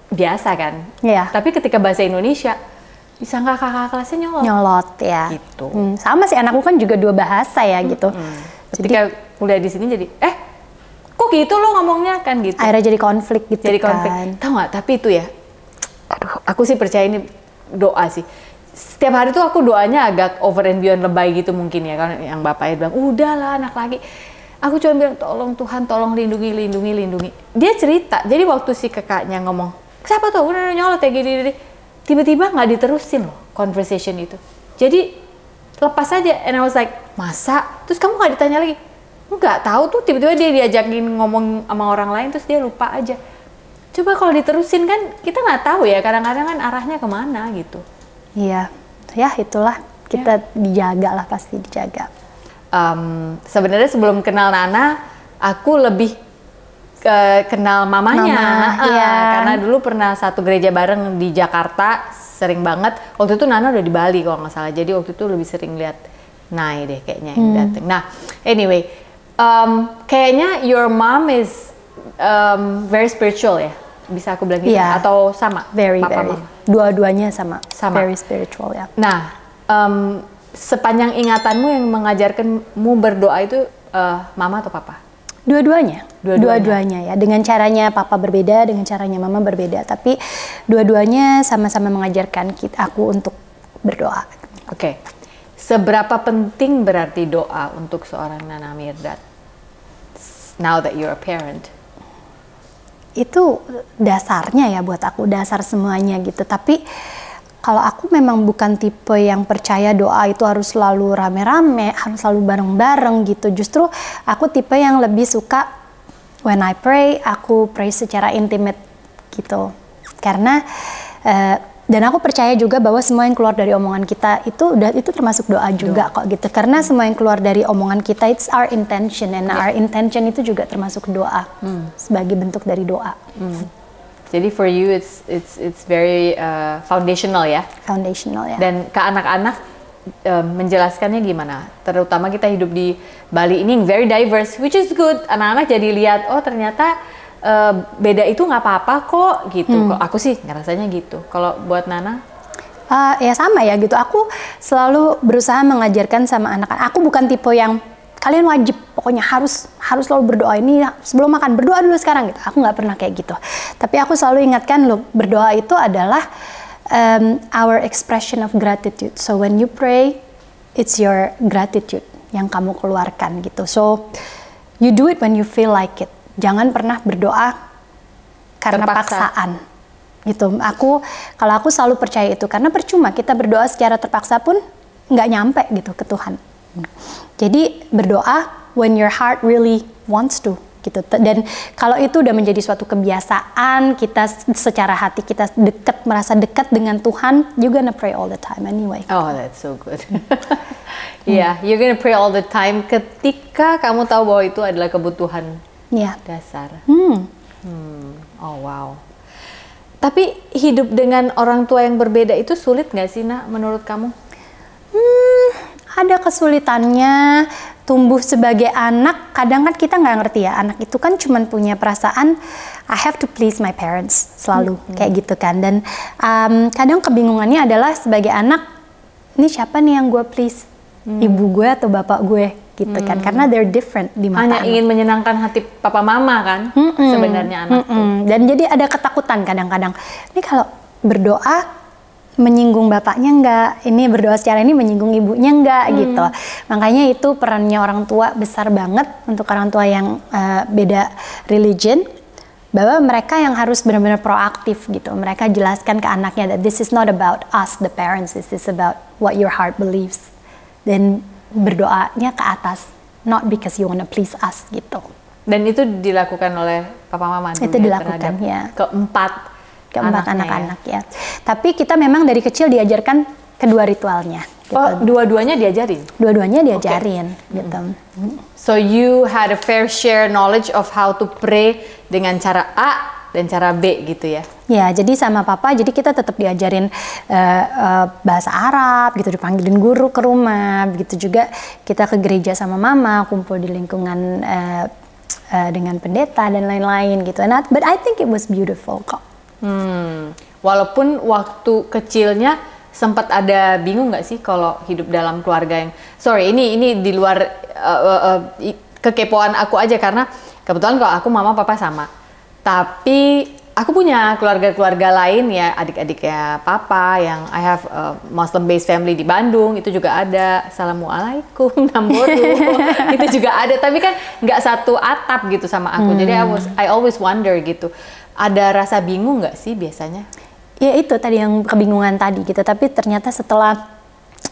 Biasa kan? Iya. Tapi ketika bahasa Indonesia, bisa nggak kakak kelasnya nyolot ya. Gitu. Sama sih, anakku kan juga 2 bahasa ya gitu. Ketika kuliah di sini jadi, kok gitu lo ngomongnya kan gitu. Akhirnya jadi konflik gitu kan. Tahu nggak? Tapi itu ya, aduh, aku sih percaya ini doa sih. Setiap hari tuh aku doanya agak over and beyond lebay gitu mungkin ya. Kan yang bapaknya bilang, udahlah anak lagi. Aku cuma bilang, tolong Tuhan, tolong lindungi. Dia cerita, jadi waktu si kakaknya ngomong, siapa tuh udah nyolot ya gini, tiba-tiba nggak diterusin loh conversation itu. Jadi lepas aja, and I was like, masa? Terus kamu nggak ditanya lagi? Nggak tahu tuh, tiba-tiba dia diajakin ngomong sama orang lain, terus dia lupa aja. Coba kalau diterusin kan kita nggak tahu ya, kadang-kadang kan arahnya kemana gitu. Iya, ya itulah, kita dijaga lah, pasti dijaga. Sebenarnya sebelum kenal Nana, aku lebih kenal mamanya. Karena dulu pernah satu gereja bareng di Jakarta, sering banget. Waktu itu Nana udah di Bali kalau nggak salah, jadi waktu itu lebih sering lihat Nai deh kayaknya yang dateng. Nah, anyway, kayaknya your mom is very spiritual ya, bisa aku bilang gitu, atau sama? Very. Dua-duanya sama. Very spiritual ya. Nah, sepanjang ingatanmu yang mengajarkanmu berdoa itu mama atau papa? Dua-duanya ya. Dengan caranya papa berbeda, dengan caranya mama berbeda. Tapi dua-duanya sama-sama mengajarkan aku untuk berdoa. Oke. Seberapa penting berarti doa untuk seorang Nana Mirdad? Now that you're a parent. Itu dasarnya ya buat aku, dasar semuanya gitu. Tapi kalau aku memang bukan tipe yang percaya doa itu harus selalu rame-rame, harus selalu bareng-bareng gitu. Justru aku tipe yang lebih suka when I pray, aku pray secara intimate gitu. Karena Dan aku percaya juga bahwa semua yang keluar dari omongan kita itu termasuk doa juga kok gitu. Karena semua yang keluar dari omongan kita it's our intention, and our intention itu juga termasuk doa sebagai bentuk dari doa. Jadi for you it's very foundational ya. Foundational ya. Dan ke anak-anak menjelaskannya gimana? Terutama kita hidup di Bali ini very diverse, which is good. Anak-anak jadi lihat oh ternyata beda itu nggak apa-apa kok gitu. Kok aku sih ngerasanya gitu. Kalau buat Nana? Ya sama ya gitu. Aku selalu berusaha mengajarkan sama anak-anak. Aku bukan tipe yang kalian wajib pokoknya harus selalu berdoa ini sebelum makan, berdoa dulu sekarang gitu. Aku nggak pernah kayak gitu. Tapi aku selalu ingatkan loh, berdoa itu adalah our expression of gratitude. So when you pray, it's your gratitude yang kamu keluarkan gitu. So you do it when you feel like it. Jangan pernah berdoa karena paksaan gitu. Kalau aku selalu percaya itu, karena percuma kita berdoa secara terpaksa pun nggak nyampe gitu ke Tuhan. Jadi berdoa when your heart really wants to gitu. Dan kalau itu udah menjadi suatu kebiasaan kita secara hati kita merasa dekat dengan Tuhan, you're gonna pray all the time anyway. Oh, that's so good. Yeah, you're gonna pray all the time ketika kamu tahu bahwa itu adalah kebutuhan dasar. Oh wow. Tapi hidup dengan orang tua yang berbeda itu sulit nggak sih, Nak, menurut kamu? Ada kesulitannya. Tumbuh sebagai anak, kadang kan kita nggak ngerti ya, anak itu kan cuman punya perasaan I have to please my parents selalu kayak gitu kan. Dan kadang kebingungannya adalah sebagai anak, ini siapa nih yang gue please, ibu gue atau bapak gue gitu kan, karena they're different di mata hanya anak. ingin menyenangkan hati papa mama kan sebenarnya anak tuh. Dan jadi ada ketakutan kadang-kadang, ini kalau berdoa menyinggung bapaknya enggak, ini berdoa secara ini menyinggung ibunya enggak gitu. Makanya itu perannya orang tua besar banget untuk orang tua yang beda religion, bahwa mereka yang harus benar-benar proaktif gitu. Mereka jelaskan ke anaknya that this is not about us the parents, this is about what your heart believes. Dan berdoanya ke atas, not because you wanna please us gitu. Dan itu dilakukan oleh papa mama. Itu dilakukan ya. Keempat anak-anak ya. Tapi kita memang dari kecil diajarkan kedua ritualnya. Gitu. Oh, dua-duanya diajarin? Dua-duanya diajarin gitu. So you had a fair share knowledge of how to pray dengan cara A dan cara B gitu ya? Ya, jadi sama papa, jadi kita tetap diajarin bahasa Arab gitu, dipanggilin guru ke rumah, begitu juga kita ke gereja sama mama, kumpul di lingkungan dengan pendeta dan lain-lain gitu. But I think it was beautiful kok. Walaupun waktu kecilnya sempat ada bingung nggak sih kalau hidup dalam keluarga yang ini di luar kekepoan aku aja, karena kebetulan kalau aku mama papa sama, tapi aku punya keluarga lain ya, adik-adiknya papa yang I have Muslim based family di Bandung, itu juga ada. Assalamualaikum Nambodo. Itu juga ada, tapi kan nggak satu atap gitu sama aku. Jadi I always wonder gitu. Ada rasa bingung nggak sih biasanya? Ya itu tadi yang kebingungan tadi gitu, tapi ternyata setelah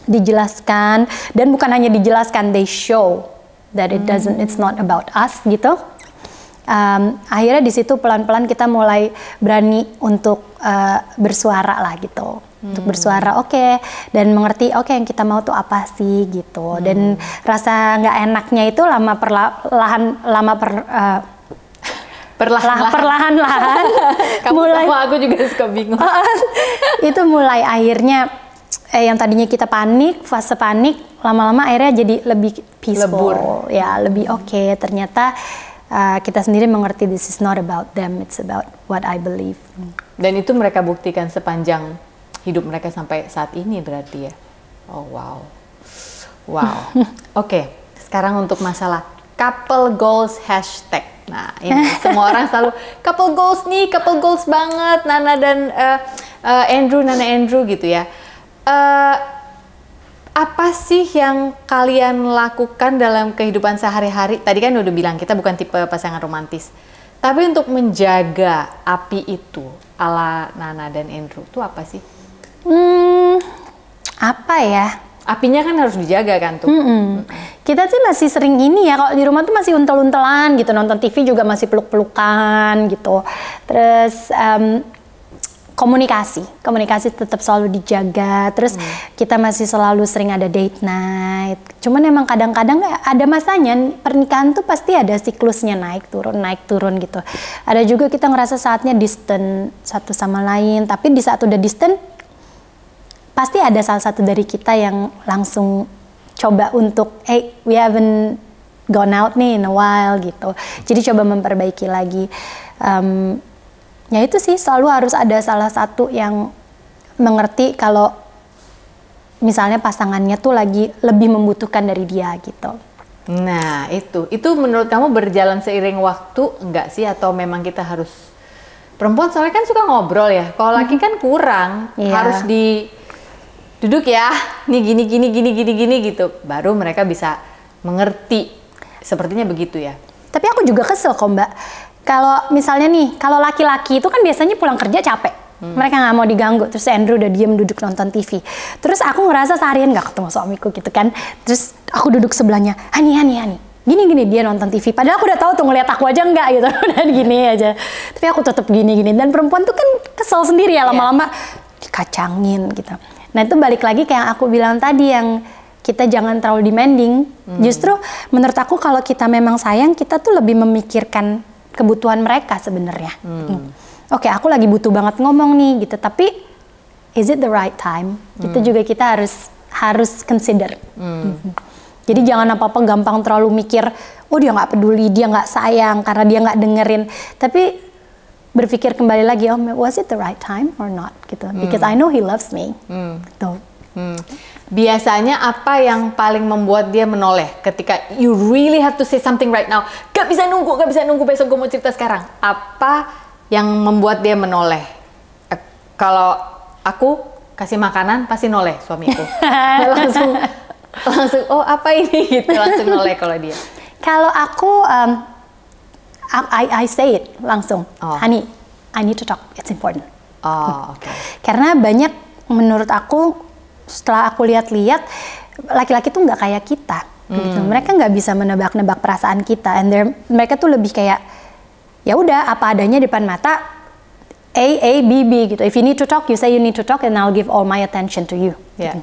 dijelaskan, dan bukan hanya dijelaskan, they show that it's not about us gitu. Akhirnya di situ pelan-pelan kita mulai berani untuk bersuara lah gitu, untuk bersuara dan mengerti yang kita mau tuh apa sih gitu. Dan rasa nggak enaknya itu perlahan-lahan kamu mulai, sama aku juga suka bingung. Itu mulai akhirnya yang tadinya kita fase panik, lama-lama akhirnya jadi lebih peaceful, ya lebih ternyata kita sendiri mengerti this is not about them, it's about what I believe. Dan itu mereka buktikan sepanjang hidup mereka sampai saat ini berarti ya. Oh wow. Oke, sekarang untuk masalah couple goals hashtag. Nah ini semua orang selalu couple goals banget, Nana dan Nana Andrew gitu ya. Apa sih yang kalian lakukan dalam kehidupan sehari-hari? Tadi kan udah bilang kita bukan tipe pasangan romantis, tapi untuk menjaga api itu ala Nana dan Andrew itu apa sih? Apa ya? Apinya kan harus dijaga kan tuh. Kita sih masih sering ini ya, kalau di rumah tuh masih untel-untelan gitu, nonton TV juga masih peluk-pelukan gitu. Terus komunikasi tetap selalu dijaga. Terus kita masih selalu sering ada date night. Cuman emang kadang-kadang ada masanya, pernikahan tuh pasti ada siklusnya naik turun gitu. Ada juga kita ngerasa saatnya distant satu sama lain, tapi di saat udah distant pasti ada salah satu dari kita yang langsung coba untuk we haven't gone out nih in a while gitu. Jadi coba memperbaiki lagi. Ya itu sih, selalu harus ada salah satu yang mengerti kalau misalnya pasangannya tuh lagi lebih membutuhkan dari dia gitu. Nah itu menurut kamu berjalan seiring waktu enggak sih, atau memang kita harus, perempuan soalnya kan suka ngobrol ya, kalau laki kan kurang, harus duduk ya, nih gini gitu, baru mereka bisa mengerti, sepertinya begitu ya. Tapi aku juga kesel kok Mbak. Kalau misalnya nih, kalau laki-laki itu kan biasanya pulang kerja capek. Mereka nggak mau diganggu. Terus Andrew udah diem duduk nonton TV. Terus aku ngerasa seharian nggak ketemu suamiku gitu kan. Terus aku duduk sebelahnya, Hani. Gini dia nonton TV. Padahal aku udah tahu tuh ngeliat aku aja nggak gitu. Dan gini aja. Tapi aku tetap gini. Dan perempuan tuh kan kesel sendiri ya lama-lama dikacangin gitu. Nah itu balik lagi kayak yang aku bilang tadi, yang kita jangan terlalu demanding. Justru menurut aku kalau kita memang sayang, kita tuh lebih memikirkan kebutuhan mereka sebenarnya. Oke, aku lagi butuh banget ngomong nih gitu, tapi is it the right time? Itu juga kita harus consider. Jadi jangan apa-apa gampang terlalu mikir, oh dia nggak peduli, dia nggak sayang karena dia nggak dengerin. Tapi berpikir kembali lagi, oh was it the right time or not gitu? Because I know he loves me. Gitu. Biasanya apa yang paling membuat dia menoleh ketika you really have to say something right now? Gak bisa nunggu besok gue mau cerita sekarang. Apa yang membuat dia menoleh? Kalau aku kasih makanan pasti noleh suamiku. langsung oh apa ini gitu, langsung noleh kalau dia. Kalau aku I say it langsung. Honey, I need to talk. It's important. Okay. Karena banyak menurut aku, setelah aku lihat-lihat, laki-laki tuh nggak kayak kita gitu. Mereka nggak bisa menebak-nebak perasaan kita, and mereka tuh lebih kayak ya udah apa adanya depan mata, A B B gitu. If you need to talk, you say you need to talk, and I'll give all my attention to you. Gitu.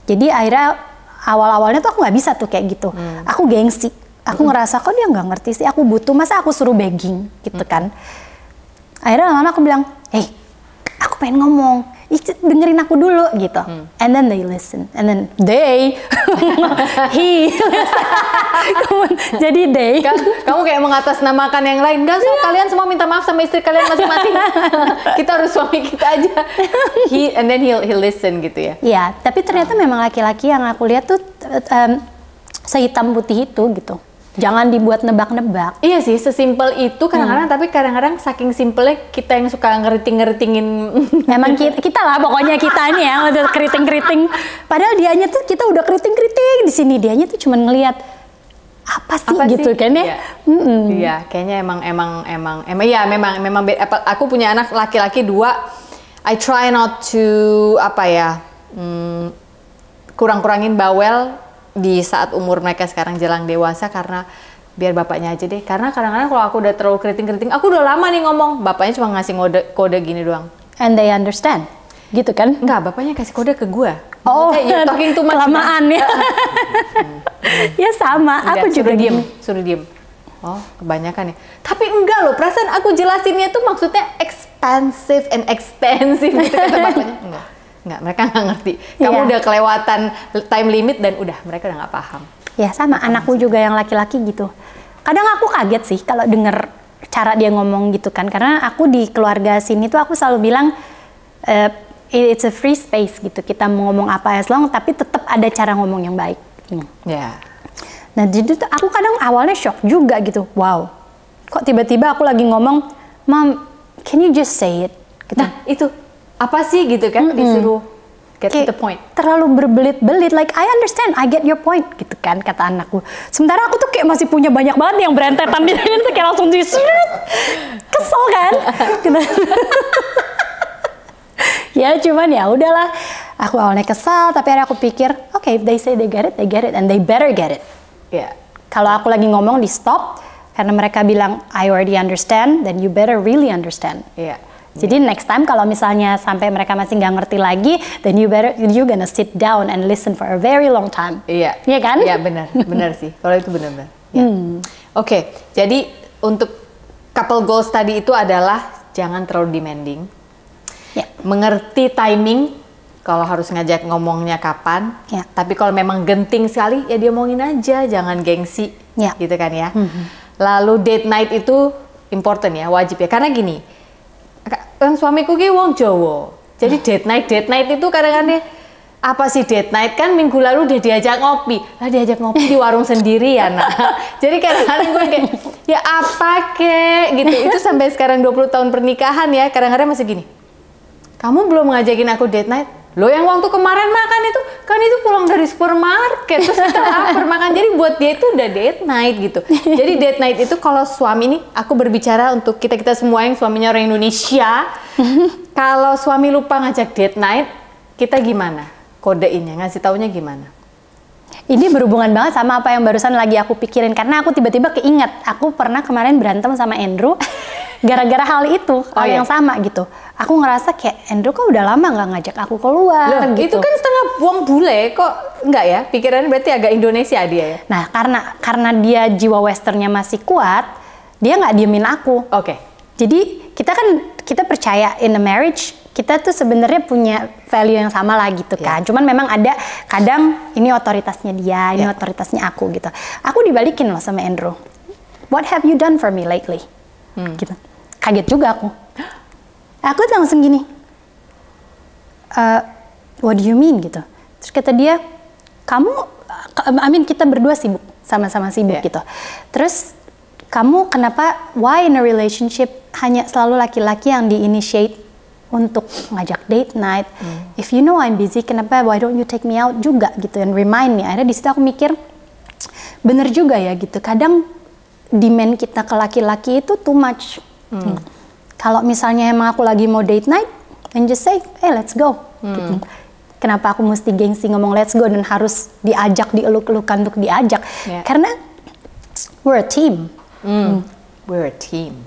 Jadi akhirnya awal-awalnya tuh aku nggak bisa tuh kayak gitu. Aku gengsi, aku ngerasa kok dia nggak ngerti sih, aku butuh, masa aku suruh begging gitu kan. Akhirnya lama-lama aku bilang, aku pengen ngomong, dengerin aku dulu gitu. And then they listen, and then he jadi kamu kayak mengatasnamakan yang lain. Enggak, kalian semua minta maaf sama istri kalian masing-masing. Kita harus suami kita aja. And then he'll listen gitu ya. Iya, tapi ternyata memang laki-laki yang aku lihat tuh sehitam putih itu gitu. Jangan dibuat nebak-nebak. Iya sih, sesimpel itu kadang-kadang, tapi kadang-kadang saking simpelnya kita yang suka ngeriting-ngeritingin. Memang kita lah, pokoknya kita nih ya, udah keriting-keriting. Padahal dianya tuh kita udah keriting-keriting, di sini dianya tuh cuma ngelihat apa sih gitu kan ya. Iya, kayaknya memang aku punya anak laki-laki 2. I try not to kurang-kurangin bawel di saat umur mereka sekarang jelang dewasa, karena biar bapaknya aja deh. Karena kadang-kadang kalau aku udah terlalu keriting-keriting, aku udah lama nih ngomong, bapaknya cuma ngasih kode gini doang. And they understand, gitu kan? Enggak, bapaknya kasih kode ke gue. Oh, talking too much. Kelamaan ya. Ya sama, aku juga suruh diem. Oh, kebanyakan ya. Tapi enggak loh, perasaan aku jelasinnya tuh maksudnya expansive and extensive gitu kata bapaknya. Enggak, mereka nggak ngerti. Kamu udah kelewatan time limit dan udah mereka udah nggak paham. Ya sama, anakku juga yang laki-laki gitu. Kadang aku kaget sih kalau denger cara dia ngomong gitu kan. Karena aku di keluarga sini tuh aku selalu bilang it's a free space gitu. Kita mau ngomong apa as long, tapi tetap ada cara ngomong yang baik. Nah jadi tuh aku kadang awalnya shock juga gitu. Wow, kok tiba-tiba aku lagi ngomong, Mom, can you just say it? Gitu. Nah itu apa sih gitu kan, disuruh get to the point. Terlalu berbelit-belit, like I understand, I get your point gitu kan, kata anakku. Sementara aku tuh kayak masih punya banyak banget yang berentetan di sini tuh kayak langsung kesel kan. Ya cuman ya udahlah, aku awalnya kesal, tapi akhirnya aku pikir, okay, if they say they get it, and they better get it. Kalau aku lagi ngomong di stop, karena mereka bilang I already understand, then you better really understand. Jadi next time kalau misalnya sampai mereka masih nggak ngerti lagi, then you gonna sit down and listen for a very long time. Iya. Iya kan? Iya benar sih. Kalau itu benar-benar. Ya. Oke, jadi untuk couple goals tadi itu adalah jangan terlalu demanding. Ya. Mengerti timing. Kalau harus ngajak ngomongnya kapan, Ya. tapi kalau memang genting sekali, ya dia omongin aja, jangan gengsi, Ya. gitu kan ya. Lalu date night itu important ya, wajib ya, karena gini, kan suamiku ki wong Jawa, jadi date night itu kadang-kadang apa sih date night, kan minggu lalu udah diajak ngopi, lah diajak ngopi di warung sendiri ya nah. Jadi kadang-kadang gue kayak, ya apa kek, gitu, itu sampai sekarang 20 tahun pernikahan ya, kadang-kadang masih gini, kamu belum ngajakin aku date night? Lo yang waktu kemarin makan itu, kan itu pulang dari supermarket, terus kita lapar makan. Jadi buat dia itu udah date night gitu. Jadi date night itu kalau suami ini, aku berbicara untuk kita-kita semua yang suaminya orang Indonesia. Kalau suami lupa ngajak date night, kita gimana? Kodeinnya, ngasih taunya gimana? Ini berhubungan banget sama apa yang barusan lagi aku pikirin. Karena aku tiba-tiba keinget, aku pernah kemarin berantem sama Andrew. Gara-gara hal itu, hal yang sama gitu. Aku ngerasa kayak, Andrew kok udah lama nggak ngajak aku keluar. Loh, gitu. itu kan setengah buang bule, kok enggak ya? Pikirannya berarti agak Indonesia dia ya? Nah, karena dia jiwa westernnya masih kuat, dia nggak diemin aku. Oke. Jadi kita percaya in a marriage, kita tuh sebenarnya punya value yang sama lah gitu kan. Cuman memang ada kadang ini otoritasnya dia, ini otoritasnya aku gitu. Aku dibalikin loh sama Andrew. What have you done for me lately? Gitu. Kaget juga aku. Aku langsung gini, what do you mean gitu. Terus kata dia, kita berdua sibuk, sama-sama sibuk gitu. Terus kamu kenapa, why in a relationship hanya selalu laki-laki yang di-initiate untuk ngajak date night? If you know I'm busy, kenapa why don't you take me out juga gitu, and remind me. Akhirnya di situ aku mikir, bener juga ya gitu. Kadang demand kita ke laki-laki itu too much. Kalau misalnya emang aku lagi mau date night, and just say, hey let's go. Gitu. Kenapa aku mesti gengsi ngomong let's go dan harus diajak, dieluk-elukan untuk diajak? Karena we're a team. We're a team.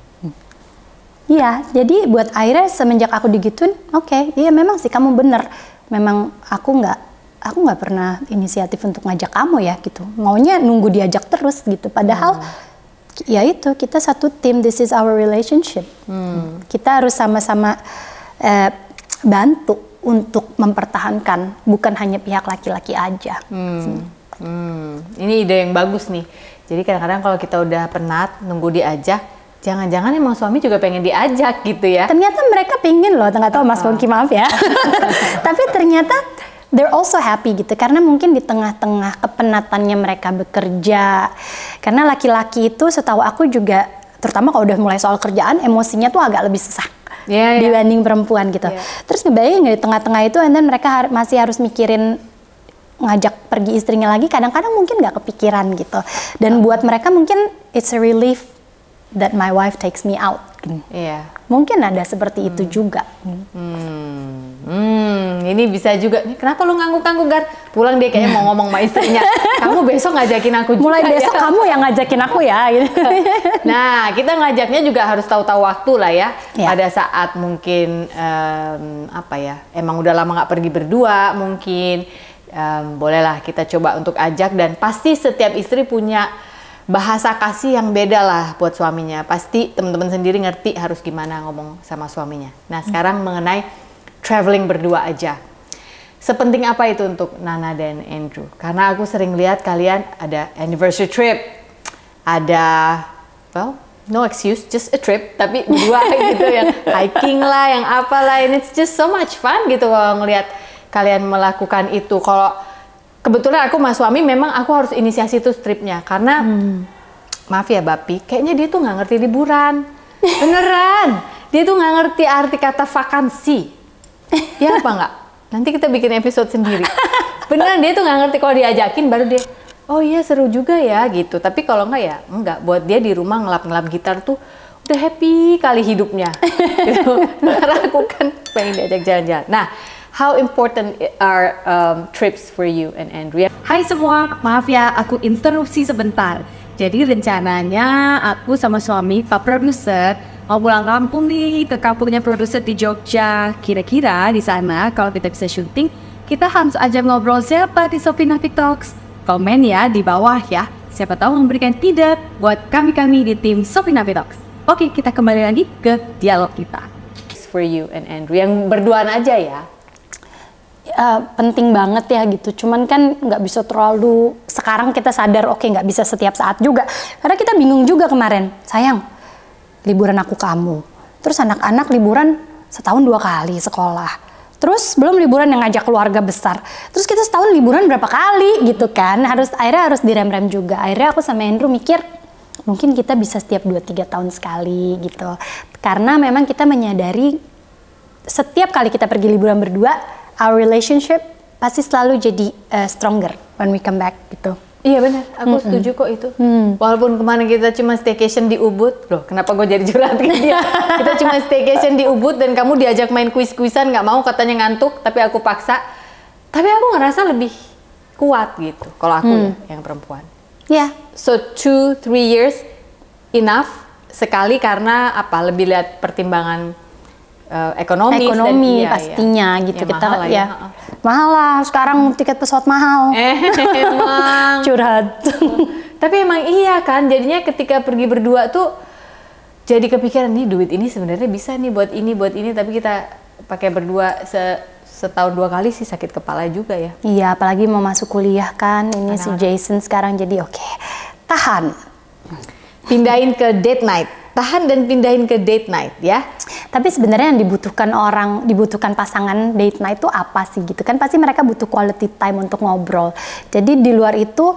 Iya, jadi buat akhirnya semenjak aku digituin, oke, iya memang sih kamu bener. Memang aku nggak pernah inisiatif untuk ngajak kamu ya gitu. Maunya nunggu diajak terus gitu. Padahal ya itu, kita satu tim, this is our relationship. Kita harus sama-sama bantu untuk mempertahankan, bukan hanya pihak laki-laki aja. Ini ide yang bagus nih. Jadi kadang-kadang kalau kita udah penat nunggu diajak, jangan-jangan emang suami juga pengen diajak gitu ya. Ternyata mereka pengen loh, nggak tahu Mas Pongki, maaf ya. Tapi ternyata they're also happy gitu, karena mungkin di tengah-tengah kepenatannya mereka bekerja. Karena laki-laki itu setahu aku juga, terutama kalau udah mulai soal kerjaan, emosinya tuh agak lebih susah dibanding perempuan gitu. Terus ngebayangin di tengah-tengah itu, and then mereka masih harus mikirin ngajak pergi istrinya lagi, kadang-kadang mungkin nggak kepikiran gitu. Dan buat mereka mungkin it's a relief that my wife takes me out. Mungkin ada seperti itu juga. Ini bisa juga. Kenapa lu ngangguk-ngangguk, Gar? Pulang dia kayaknya mau ngomong sama istrinya. Kamu besok ngajakin aku juga. Mulai besok ya, kamu yang ngajakin aku ya. Gitu. Nah, kita ngajaknya juga harus tahu-tahu waktu lah ya. Pada saat mungkin emang udah lama nggak pergi berdua, mungkin bolehlah kita coba untuk ajak. Dan pasti setiap istri punya bahasa kasih yang beda lah buat suaminya. Pasti teman-teman sendiri ngerti harus gimana ngomong sama suaminya. Nah, sekarang mengenai traveling berdua aja. Sepenting apa itu untuk Nana dan Andrew? Karena aku sering lihat kalian ada anniversary trip, ada, no excuse, just a trip, tapi berdua gitu, yang hiking lah, yang apalah, and it's just so much fun gitu kalau ngelihat kalian melakukan itu. Kalau kebetulan aku sama suami memang aku harus inisiasi tuh tripnya, karena maaf ya Bapi, kayaknya dia tuh nggak ngerti liburan, beneran. Dia tuh nggak ngerti arti kata vakansi, ya apa nggak? Nanti kita bikin episode sendiri. Beneran dia tuh nggak ngerti, kalau diajakin baru dia, oh iya seru juga ya gitu. Tapi kalau nggak ya enggak. Buat dia di rumah ngelap-ngelap gitar tuh udah happy kali hidupnya. Gitu. Karena aku kan pengen diajak jalan-jalan. Nah, how important are trips for you and Andrea? Hai semua, maaf ya aku interupsi sebentar. Jadi rencananya aku sama suami Pak Produser mau pulang kampung nih ke kampungnya produser di Jogja. Kira-kira di sana kalau kita bisa syuting, kita harus ajak ngobrol siapa di Sophie Nafik Talks? Komen ya di bawah ya. Siapa tahu memberikan ide buat kami-kami di tim Sophie Nafik Talks. Oke, kita kembali lagi ke dialog kita. For you and Andrew yang berduaan aja ya. Penting banget ya gitu, cuman kan nggak bisa terlalu, sekarang kita sadar oke nggak bisa setiap saat juga, karena kita bingung juga kemarin, sayang liburan aku kamu, terus anak-anak liburan setahun 2 kali sekolah, terus belum liburan yang ngajak keluarga besar, terus kita setahun liburan berapa kali gitu kan, akhirnya harus direm-rem juga. Akhirnya aku sama Andrew mikir mungkin kita bisa setiap 2-3 tahun sekali gitu, karena memang kita menyadari setiap kali kita pergi liburan berdua, our relationship pasti selalu jadi stronger when we come back gitu. Iya benar, aku setuju kok itu. Walaupun kemarin kita cuma staycation di Ubud, loh kenapa gue jadi curhat ke dia? Kita cuma staycation di Ubud dan kamu diajak main kuis-kuisan, nggak mau, katanya ngantuk, tapi aku paksa. Tapi aku ngerasa lebih kuat gitu, kalau aku ya, yang perempuan. Ya. Yeah. So 2-3 years enough sekali karena apa? Lebih lihat pertimbangan ekonomi dan ya, pastinya gitu ya, kita mahal lah, ya. Mahal lah sekarang tiket pesawat mahal. Emang curhat. Tapi emang iya kan, jadinya ketika pergi berdua tuh jadi kepikiran nih duit ini sebenarnya bisa nih buat ini, tapi kita pakai berdua setahun 2 kali sih sakit kepala juga ya. Iya, apalagi mau masuk kuliah kan, ini si Jason sekarang jadi oke, tahan. Pindahin ke date night. Tahan dan pindahin ke date night ya. Tapi sebenarnya yang dibutuhkan pasangan date night itu apa sih gitu kan? Pasti mereka butuh quality time untuk ngobrol. Jadi di luar itu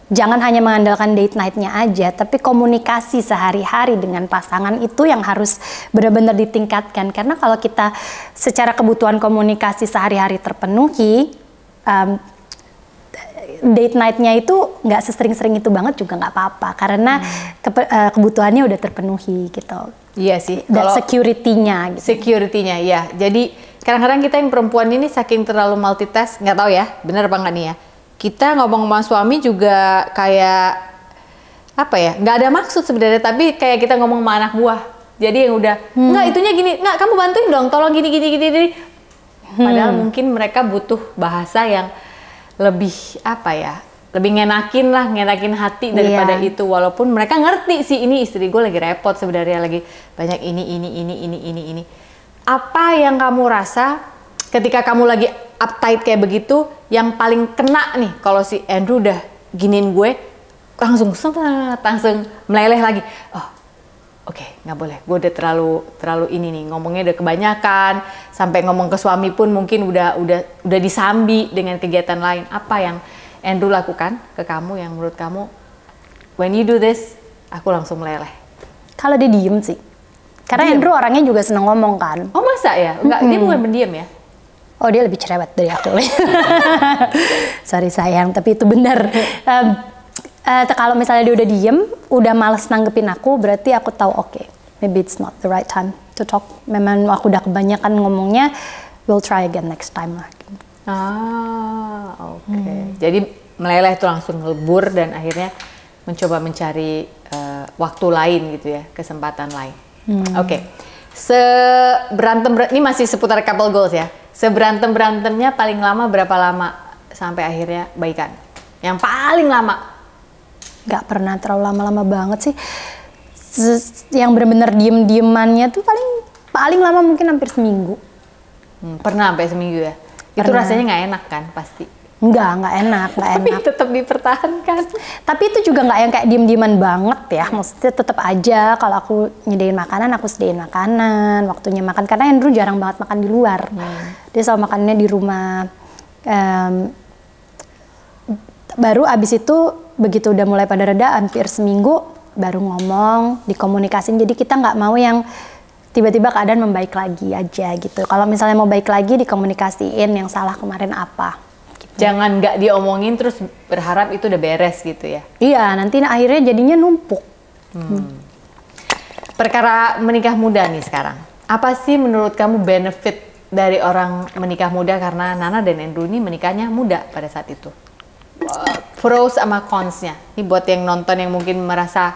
jangan hanya mengandalkan date night-nya aja, tapi komunikasi sehari-hari dengan pasangan itu yang harus benar-benar ditingkatkan. Karena kalau kita secara kebutuhan komunikasi sehari-hari terpenuhi, date night-nya itu nggak sesering-sering itu banget juga nggak apa-apa, karena kebutuhannya udah terpenuhi gitu. Iya sih. Dan security-nya gitu. Security-nya ya. Jadi kadang-kadang kita yang perempuan ini saking terlalu multitask, nggak tahu ya bener apa nggak nih ya. Kita ngomong sama suami juga kayak apa ya, nggak ada maksud sebenarnya, tapi kayak kita ngomong sama anak buah. Jadi yang udah nggak itunya gini, nggak kamu bantuin dong, tolong gini. Padahal mungkin mereka butuh bahasa yang lebih apa ya, lebih ngenakin hati daripada itu. Walaupun mereka ngerti sih ini istri gue lagi repot sebenarnya, lagi banyak ini. Apa yang kamu rasa ketika kamu lagi uptight kayak begitu, yang paling kena nih kalau si Andrew udah giniin gue, langsung meleleh lagi. Oh, oke, nggak boleh. Gue udah terlalu ini nih, ngomongnya udah kebanyakan, sampai ngomong ke suami pun mungkin udah disambi dengan kegiatan lain. Apa yang Andrew lakukan ke kamu yang menurut kamu, when you do this, aku langsung meleleh? Kalau dia diem sih, karena Andrew orangnya juga seneng ngomong kan. Oh masa ya? Enggak, dia bukan pendiam ya? Oh dia lebih cerewet dari aku. Sorry sayang, tapi itu benar. Kalau misalnya dia udah diem, udah males nanggepin aku, berarti aku tahu oke, maybe it's not the right time to talk. Memang aku udah kebanyakan ngomongnya, we'll try again next time lah. Oke. Jadi meleleh itu langsung ngelebur dan akhirnya mencoba mencari waktu lain gitu ya, kesempatan lain. Oke. Ini masih seputar couple goals ya. Seberantem-berantemnya paling lama berapa lama sampai akhirnya baikan? Yang paling lama? Gak pernah terlalu lama-lama banget sih. Yang benar-benar diem-diemannya tuh paling lama mungkin hampir seminggu. Pernah sampai seminggu ya? Pernah. Itu rasanya nggak enak kan pasti? Nggak enak. Tapi tetap dipertahankan. Tapi itu juga nggak yang kayak diem-dieman banget ya. Maksudnya tetap aja kalau aku nyediain makanan, aku sediain makanan. Waktunya makan, karena Andrew jarang banget makan di luar. Dia selalu makannya di rumah. Baru abis itu, begitu udah mulai pada reda, hampir seminggu, baru ngomong, dikomunikasin. Jadi kita nggak mau yang tiba-tiba keadaan membaik lagi aja gitu. Kalau misalnya mau baik lagi, dikomunikasiin yang salah kemarin apa. Jangan nggak diomongin terus berharap itu udah beres gitu ya? Iya, nanti akhirnya jadinya numpuk. Perkara menikah muda nih sekarang. Apa sih menurut kamu benefit dari orang menikah muda? Karena Nana dan Andrew ini menikahnya muda pada saat itu. Pros sama cons-nya. Ini buat yang nonton yang mungkin merasa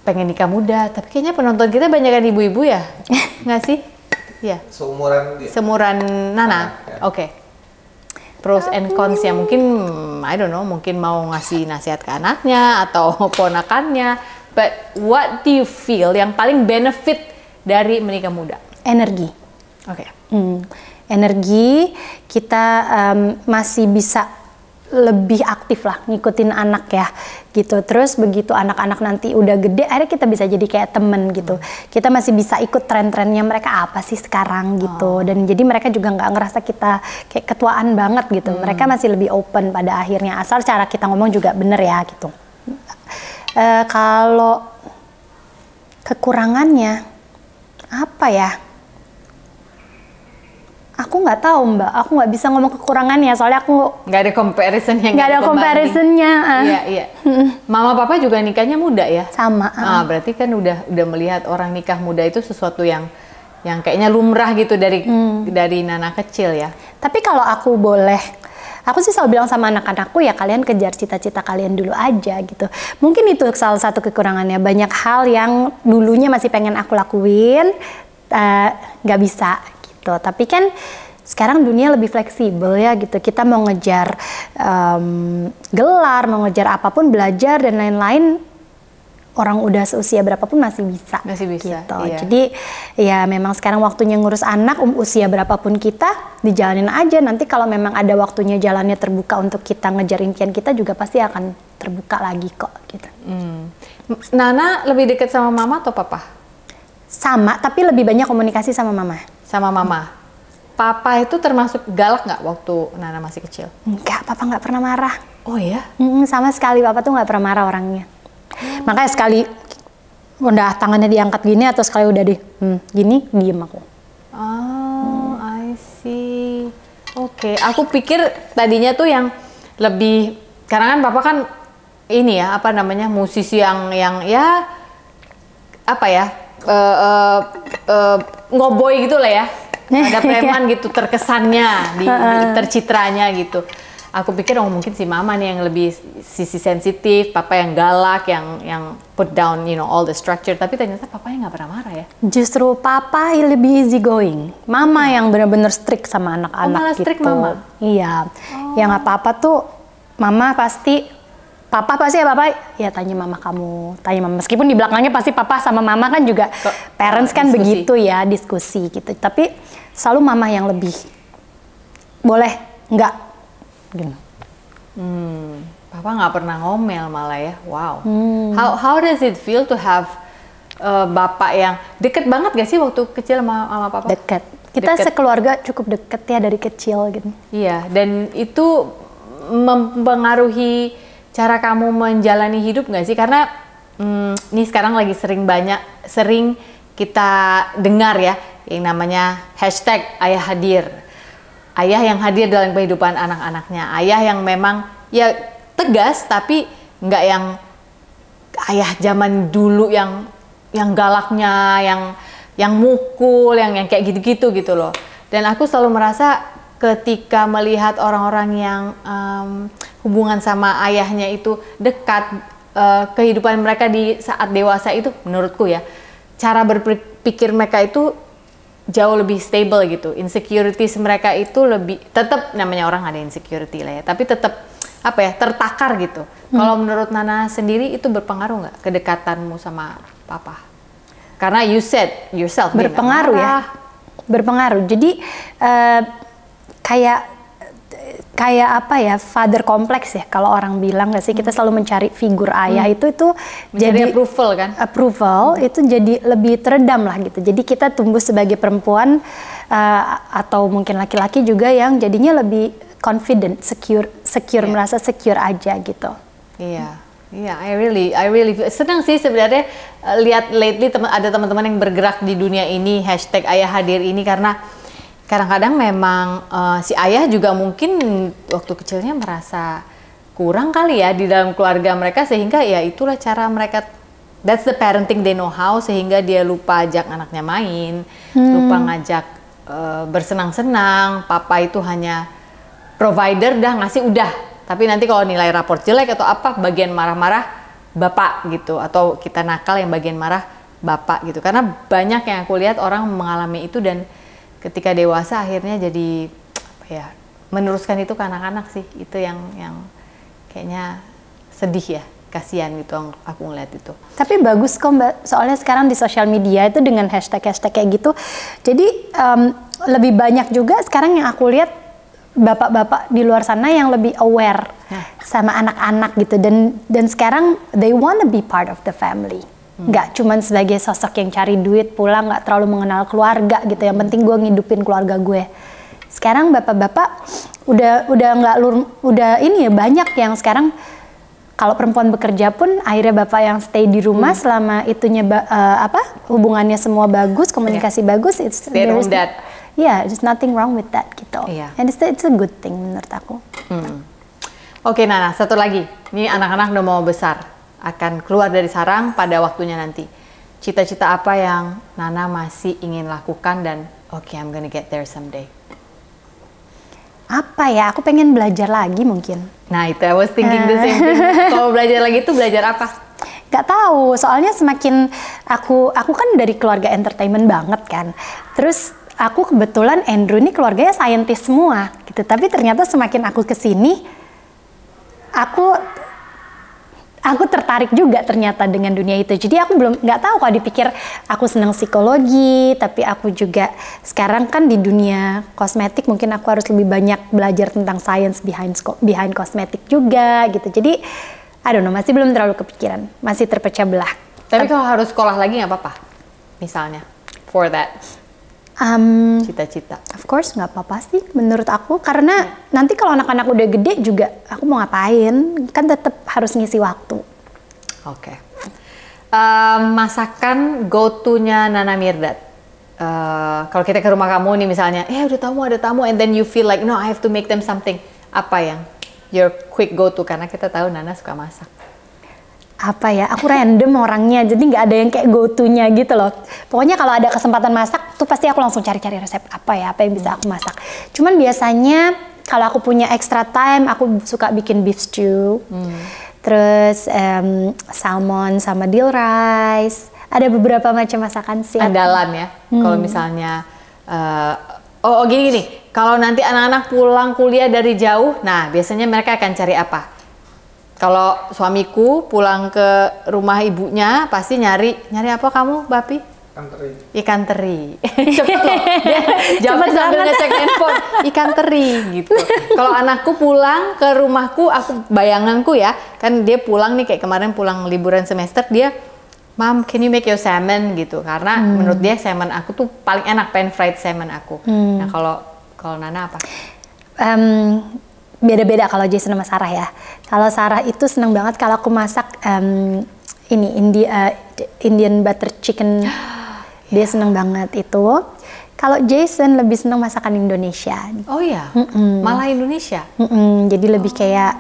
pengen nikah muda, tapi kayaknya penonton kita banyak kan ibu-ibu ya, nggak sih? Iya. Seumuran dia. Seumuran Nana, Ya. oke. Pros and cons ya mungkin, I don't know, mungkin mau ngasih nasihat ke anaknya atau ponakannya. But what do you feel yang paling benefit dari menikah muda? Energi. Oke. Energi, kita masih bisa lebih aktif lah ngikutin anak ya gitu. Terus begitu anak-anak nanti udah gede, akhirnya kita bisa jadi kayak temen gitu. Kita masih bisa ikut tren-trennya mereka apa sih sekarang gitu. Dan jadi mereka juga nggak ngerasa kita kayak ketuaan banget gitu. Mereka masih lebih open pada akhirnya, asal cara kita ngomong juga bener ya gitu. Kalau kekurangannya apa ya? Aku nggak tahu Mbak, aku nggak bisa ngomong kekurangannya soalnya aku Nggak ada comparisonnya. nggak ada comparisonnya. Iya, iya. Mama papa juga nikahnya muda ya? Sama. Berarti kan udah melihat orang nikah muda itu sesuatu yang kayaknya lumrah gitu dari Nana kecil ya. Tapi kalau aku boleh, aku sih selalu bilang sama anak-anakku ya, kalian kejar cita-cita kalian dulu aja gitu. Mungkin itu salah satu kekurangannya. Banyak hal yang dulunya masih pengen aku lakuin, nggak bisa gitu. Tapi kan sekarang dunia lebih fleksibel ya gitu. Kita mau ngejar gelar, mau ngejar apapun, belajar dan lain-lain, orang udah seusia berapapun masih bisa. Masih bisa, Gitu. iya. Jadi ya memang sekarang waktunya ngurus anak, usia berapapun kita dijalanin aja. Nanti kalau memang ada waktunya jalannya terbuka untuk kita ngejar impian kita juga pasti akan terbuka lagi kok gitu. Nana lebih dekat sama mama atau papa? Sama, tapi lebih banyak komunikasi sama mama. Sama mama. Papa itu termasuk galak nggak waktu Nana masih kecil? Enggak, papa nggak pernah marah. Oh ya? Sama sekali, papa tuh nggak pernah marah orangnya. Makanya sekali udah tangannya diangkat gini atau sekali udah gini, diem aku. Oh, I see. Oke, aku pikir tadinya tuh yang lebih, karena kan papa kan ini ya, apa namanya, musisi yang ya, apa ya, ngoboy gitu lah ya. Ada preman gitu terkesannya, tercitranya gitu. Aku pikir mungkin si mama nih yang lebih sisi sensitif, papa yang galak, yang put down all the structure. Tapi ternyata papanya nggak pernah marah ya. Justru papa lebih easy going. Mama yang benar-benar strict sama anak-anak malah gitu. strict mama? Iya. Yang apa-apa tuh mama pasti, papa pasti ya tanya mama kamu, tanya mama. Meskipun di belakangnya pasti papa sama mama kan juga parents kan diskusi. begitu ya, diskusi gitu. Tapi selalu mama yang lebih boleh nggak gitu. Papa nggak pernah ngomel malah ya. Wow. How does it feel to have bapak yang deket banget gak sih waktu kecil sama papa? Deket. Kita Deket. sekeluarga cukup deket ya dari kecil gitu. Iya, dan itu mempengaruhi cara kamu menjalani hidup nggak sih? Karena ini sekarang lagi sering kita dengar ya, yang namanya hashtag ayah hadir. Ayah yang hadir dalam kehidupan anak-anaknya. Ayah yang memang ya tegas, tapi nggak yang ayah zaman dulu yang galaknya, yang mukul, yang kayak gitu-gitu gitu loh. Dan aku selalu merasa ketika melihat orang-orang yang hubungan sama ayahnya itu dekat, kehidupan mereka di saat dewasa itu menurutku ya, cara berpikir mereka itu jauh lebih stable gitu. Insecurities mereka itu lebih, tetap namanya orang ada insecurity lah ya, tapi tetap apa ya, tertakar gitu. Kalau menurut Nana sendiri itu berpengaruh nggak kedekatanmu sama papa? Karena you said yourself Berpengaruh ya, berpengaruh. Jadi kayak apa ya, father complex ya kalau orang bilang nggak sih, kita selalu mencari figur ayah itu Jadi jadi approval kan? approval itu jadi lebih teredam lah gitu. Jadi kita tumbuh sebagai perempuan atau mungkin laki-laki juga yang jadinya lebih confident, secure, merasa secure aja gitu. Iya, iya, I really senang sih sebenarnya lihat lately ada teman-teman yang bergerak di dunia ini, hashtag ayah hadir ini, karena kadang-kadang memang si ayah juga mungkin waktu kecilnya merasa kurang kali ya di dalam keluarga mereka, sehingga ya itulah cara mereka, that's the parenting they know how, sehingga dia lupa ajak anaknya main, lupa ngajak bersenang-senang. Papa itu hanya provider, dah ngasih udah. Tapi nanti kalau nilai raport jelek atau apa, bagian marah-marah bapak gitu, atau kita nakal yang bagian marah bapak gitu. Karena banyak yang aku lihat orang mengalami itu dan ketika dewasa akhirnya jadi apa ya, meneruskan itu ke anak-anak sih. Itu yang kayaknya sedih ya, kasihan gitu aku ngeliat itu. Tapi bagus kok Mbak, soalnya sekarang di sosial media itu dengan hashtag-hashtag kayak gitu, jadi lebih banyak juga sekarang yang aku lihat bapak-bapak di luar sana yang lebih aware sama anak-anak gitu, dan sekarang they wanna be part of the family, nggak cuman sebagai sosok yang cari duit pulang, nggak terlalu mengenal keluarga gitu, yang penting gue ngidupin keluarga gue. Sekarang bapak-bapak udah ini ya, banyak yang sekarang kalau perempuan bekerja pun akhirnya bapak yang stay di rumah selama itunya hubungannya semua bagus, komunikasi bagus, stay at home dad. Yeah, there's nothing wrong with that gitu. Yeah. And it's a good thing menurut aku. Oke, Nana, satu lagi. Ini anak-anak udah mau besar, akan keluar dari sarang pada waktunya nanti. Cita-cita apa yang Nana masih ingin lakukan dan I'm gonna get there someday? Apa ya? Aku pengen belajar lagi mungkin. Nah itu, I was thinking the same thing. Kalau belajar lagi itu belajar apa? Gak tahu, soalnya semakin aku kan dari keluarga entertainment banget kan. Terus aku kebetulan Andrew ini keluarganya scientist semua gitu. Tapi ternyata semakin aku kesini, aku tertarik juga ternyata dengan dunia itu. Jadi aku nggak tahu, kalau dipikir aku senang psikologi, tapi aku juga sekarang kan di dunia kosmetik mungkin aku harus lebih banyak belajar tentang science behind kosmetik juga gitu. Jadi I don't know, masih belum terlalu kepikiran, masih terpecah belah. Tapi kalau harus sekolah lagi nggak apa-apa, misalnya for that cita-cita. Of course nggak apa-apa sih menurut aku, karena nanti kalau anak-anak udah gede juga aku mau ngapain, kan tetap harus ngisi waktu. Oke. Masakan go to-nya Nana Mirdad. Kalau kita ke rumah kamu nih misalnya, ada tamu, and then you feel like no, I have to make them something. Apa yang your quick go to, karena kita tahu Nana suka masak? Apa ya, aku random orangnya, jadi nggak ada yang kayak go to-nya gitu loh. Pokoknya kalau ada kesempatan masak tuh pasti aku langsung cari-cari resep apa yang bisa aku masak. Cuman biasanya kalau aku punya extra time, aku suka bikin beef stew, terus salmon sama dill rice. Ada beberapa macam masakan sih. Andalan ya. Kalau misalnya gini. Kalau nanti anak-anak pulang kuliah dari jauh, nah biasanya mereka akan cari apa? Kalau suamiku pulang ke rumah ibunya pasti nyari apa kamu, Bapi? Ikan teri. Cepet loh. Dia jawab sambil ngecek handphone. Ikan teri gitu. Kalau anakku pulang ke rumahku, bayanganku ya, kan dia pulang nih kayak kemarin pulang liburan semester, dia, Mom, can you make your salmon gitu? Karena menurut dia salmon aku tuh paling enak, pan fried salmon aku. Nah kalau Nana apa? Beda-beda kalau Jason sama Sarah ya. Kalau Sarah itu seneng banget kalau aku masak Indian butter chicken. Dia seneng banget itu. Kalau Jason lebih seneng masakan Indonesia. Oh iya? Malah Indonesia? Jadi lebih kayak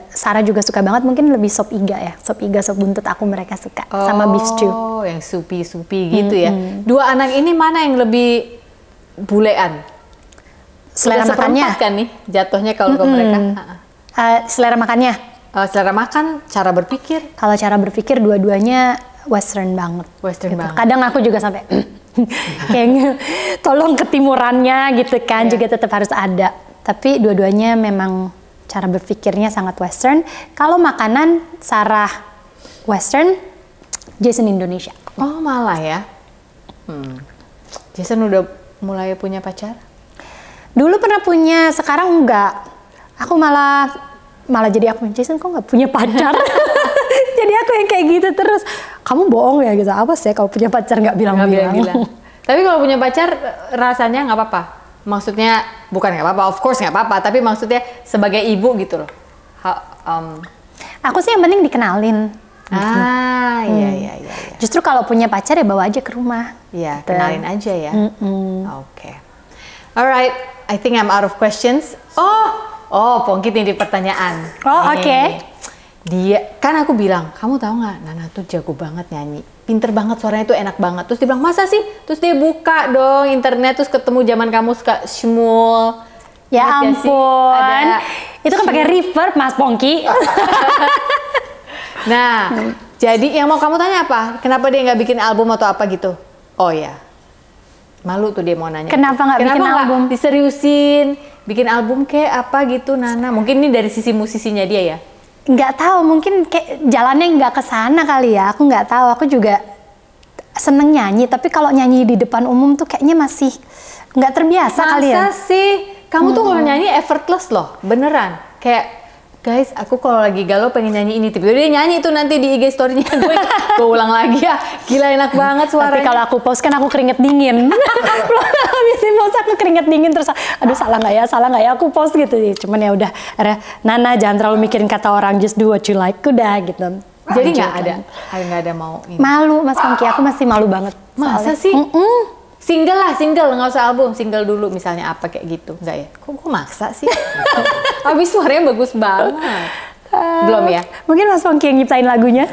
Sarah juga suka banget, mungkin lebih sop iga ya. Sop iga, sop buntut mereka suka. Sama beef stew. Oh, yang supi-supi gitu ya. Dua anak ini mana yang lebih bulean? Selera makannya kan nih jatuhnya kalau ke mereka. Selera makannya. Selera makan, cara berpikir. Kalau cara berpikir dua-duanya western banget. Western banget. Kadang aku juga sampai kayak tolong ketimurannya gitu kan, juga tetap harus ada. Tapi dua-duanya memang cara berpikirnya sangat western. Kalau makanan Sarah western, Jason Indonesia. Oh malah ya. Jason udah mulai punya pacar? Dulu pernah punya, sekarang enggak. Aku malah jadi aku, Jason kok nggak punya pacar? Jadi aku yang kayak gitu terus. Kamu bohong ya gitu. Apa sih kalau punya pacar nggak bilang-bilang? Tapi kalau punya pacar rasanya nggak apa-apa. Maksudnya bukan nggak apa-apa, of course nggak apa-apa. Tapi maksudnya sebagai ibu gitu loh. Aku sih yang penting dikenalin. Iya. Justru kalau punya pacar ya bawa aja ke rumah. Iya, kenalin aja ya. Oke. Alright, I think I'm out of questions. Pongkit nih di pertanyaan. Oke. Dia, kan aku bilang, kamu tahu nggak, Nana tuh jago banget nyanyi, pinter banget, suaranya tuh enak banget. Terus dia bilang, masa sih? Terus dia buka dong internet, terus ketemu zaman kamu suka Shmul. Ya ampun, itu kan pakai reverb Mas Pongki. Nah, jadi yang mau kamu tanya apa? Kenapa dia nggak bikin album atau apa gitu? Oh ya, malu tuh dia mau nanya. Kenapa nggak bikin album? Diseriusin, bikin album kayak apa gitu, Nana? Mungkin ini dari sisi musisinya dia ya? Nggak tahu, mungkin kayak jalannya nggak ke sana kali ya. Aku nggak tahu. Aku juga seneng nyanyi, tapi kalau nyanyi di depan umum tuh kayaknya masih nggak terbiasa kali ya. Masa sih? Kamu tuh kalau nyanyi effortless loh, beneran. Kayak guys, aku kalau lagi galau pengen nyanyi ini, tiba-tiba dia nyanyi itu nanti di IG story-nya. Gue ulang lagi ya, gila enak banget suaranya. Tapi kalau aku post kan aku keringet dingin. Habisnya post aku keringet dingin terus, aduh salah nggak ya aku post gitu. Cuman ya udah, Nana jangan terlalu mikirin kata orang, just do what you like, udah gitu. Jadi nggak ada mau ini. Malu Mas Pongki, aku masih malu banget. Masa sih? Single lah, single, nggak usah album, single dulu misalnya apa kayak gitu, nggak ya? Kok maksa sih? Habis suaranya bagus banget. Belum ya? Mungkin Mas Pongki yang nyiptain lagunya.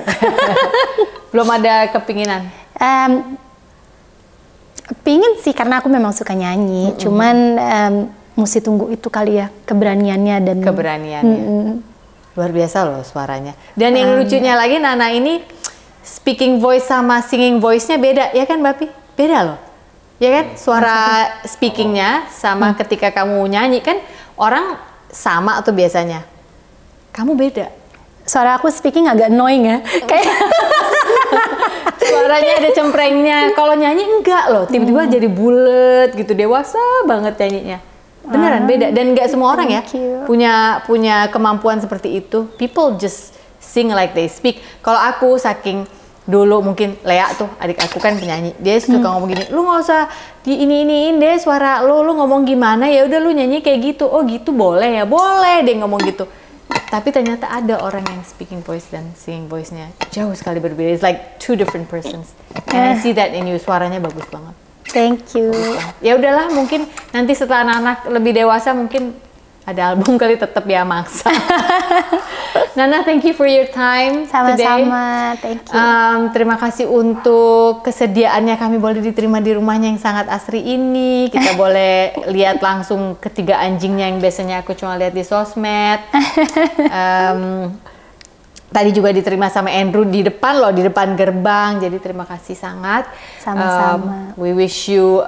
Belum ada kepinginan? Pingin sih, karena aku memang suka nyanyi. Cuman mesti tunggu itu kali ya, keberaniannya dan... Keberaniannya. Luar biasa loh suaranya. Dan yang lucunya lagi, Nana ini speaking voice sama singing voice-nya beda, ya kan Bapi? Beda loh. Ya kan, suara speakingnya sama ketika kamu nyanyi kan orang sama atau biasanya? Kamu beda. Suara aku speaking agak annoying ya. Kayak suaranya ada cemprengnya. Kalau nyanyi enggak loh, tiba-tiba jadi bulet gitu, dewasa banget nyanyinya. Beneran beda, dan nggak semua orang ya punya kemampuan seperti itu. People just sing like they speak. Kalau aku saking dulu mungkin Lea tuh adik aku kan penyanyi, dia suka ngomong gini, lu nggak usah di iniin deh suara lu ngomong gimana ya udah lu nyanyi kayak gitu. Oh gitu boleh ya, boleh deh ngomong gitu. Tapi ternyata ada orang yang speaking voice dan singing voice-nya jauh sekali berbeda. It's like two different persons. And I see that in you, suaranya bagus banget. Thank you. Ya udahlah, mungkin nanti setelah anak-anak lebih dewasa mungkin ada album kali, tetap ya maksa. Nana, thank you for your time today. Sama-sama, thank you. Terima kasih untuk kesediaannya kami boleh diterima di rumahnya yang sangat asri ini. Kita boleh lihat langsung ketiga anjingnya yang biasanya aku cuma lihat di sosmed. Tadi juga diterima sama Andrew di depan loh, di depan gerbang. Jadi terima kasih sangat. Sama-sama. We wish you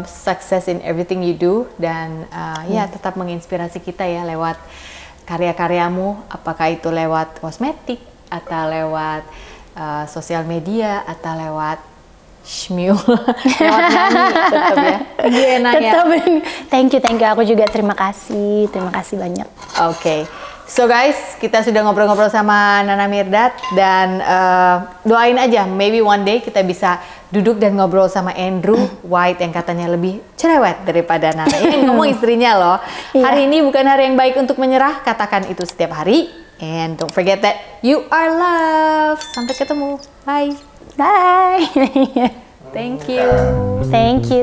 success in everything you do, dan ya tetap menginspirasi kita ya lewat karya-karyamu, apakah itu lewat kosmetik atau lewat sosial media atau lewat shmew, lewat nyanyi tetap ya. Enak ya. Thank you. Aku juga terima kasih banyak. Oke. So guys, kita sudah ngobrol-ngobrol sama Nana Mirdad, dan doain aja, maybe one day kita bisa duduk dan ngobrol sama Andrew White yang katanya lebih cerewet daripada Nana. Ini ngomong istrinya loh. Hari ini bukan hari yang baik untuk menyerah, katakan itu setiap hari. And don't forget that you are loved. Sampai ketemu. Bye. Bye. Thank you. Thank you.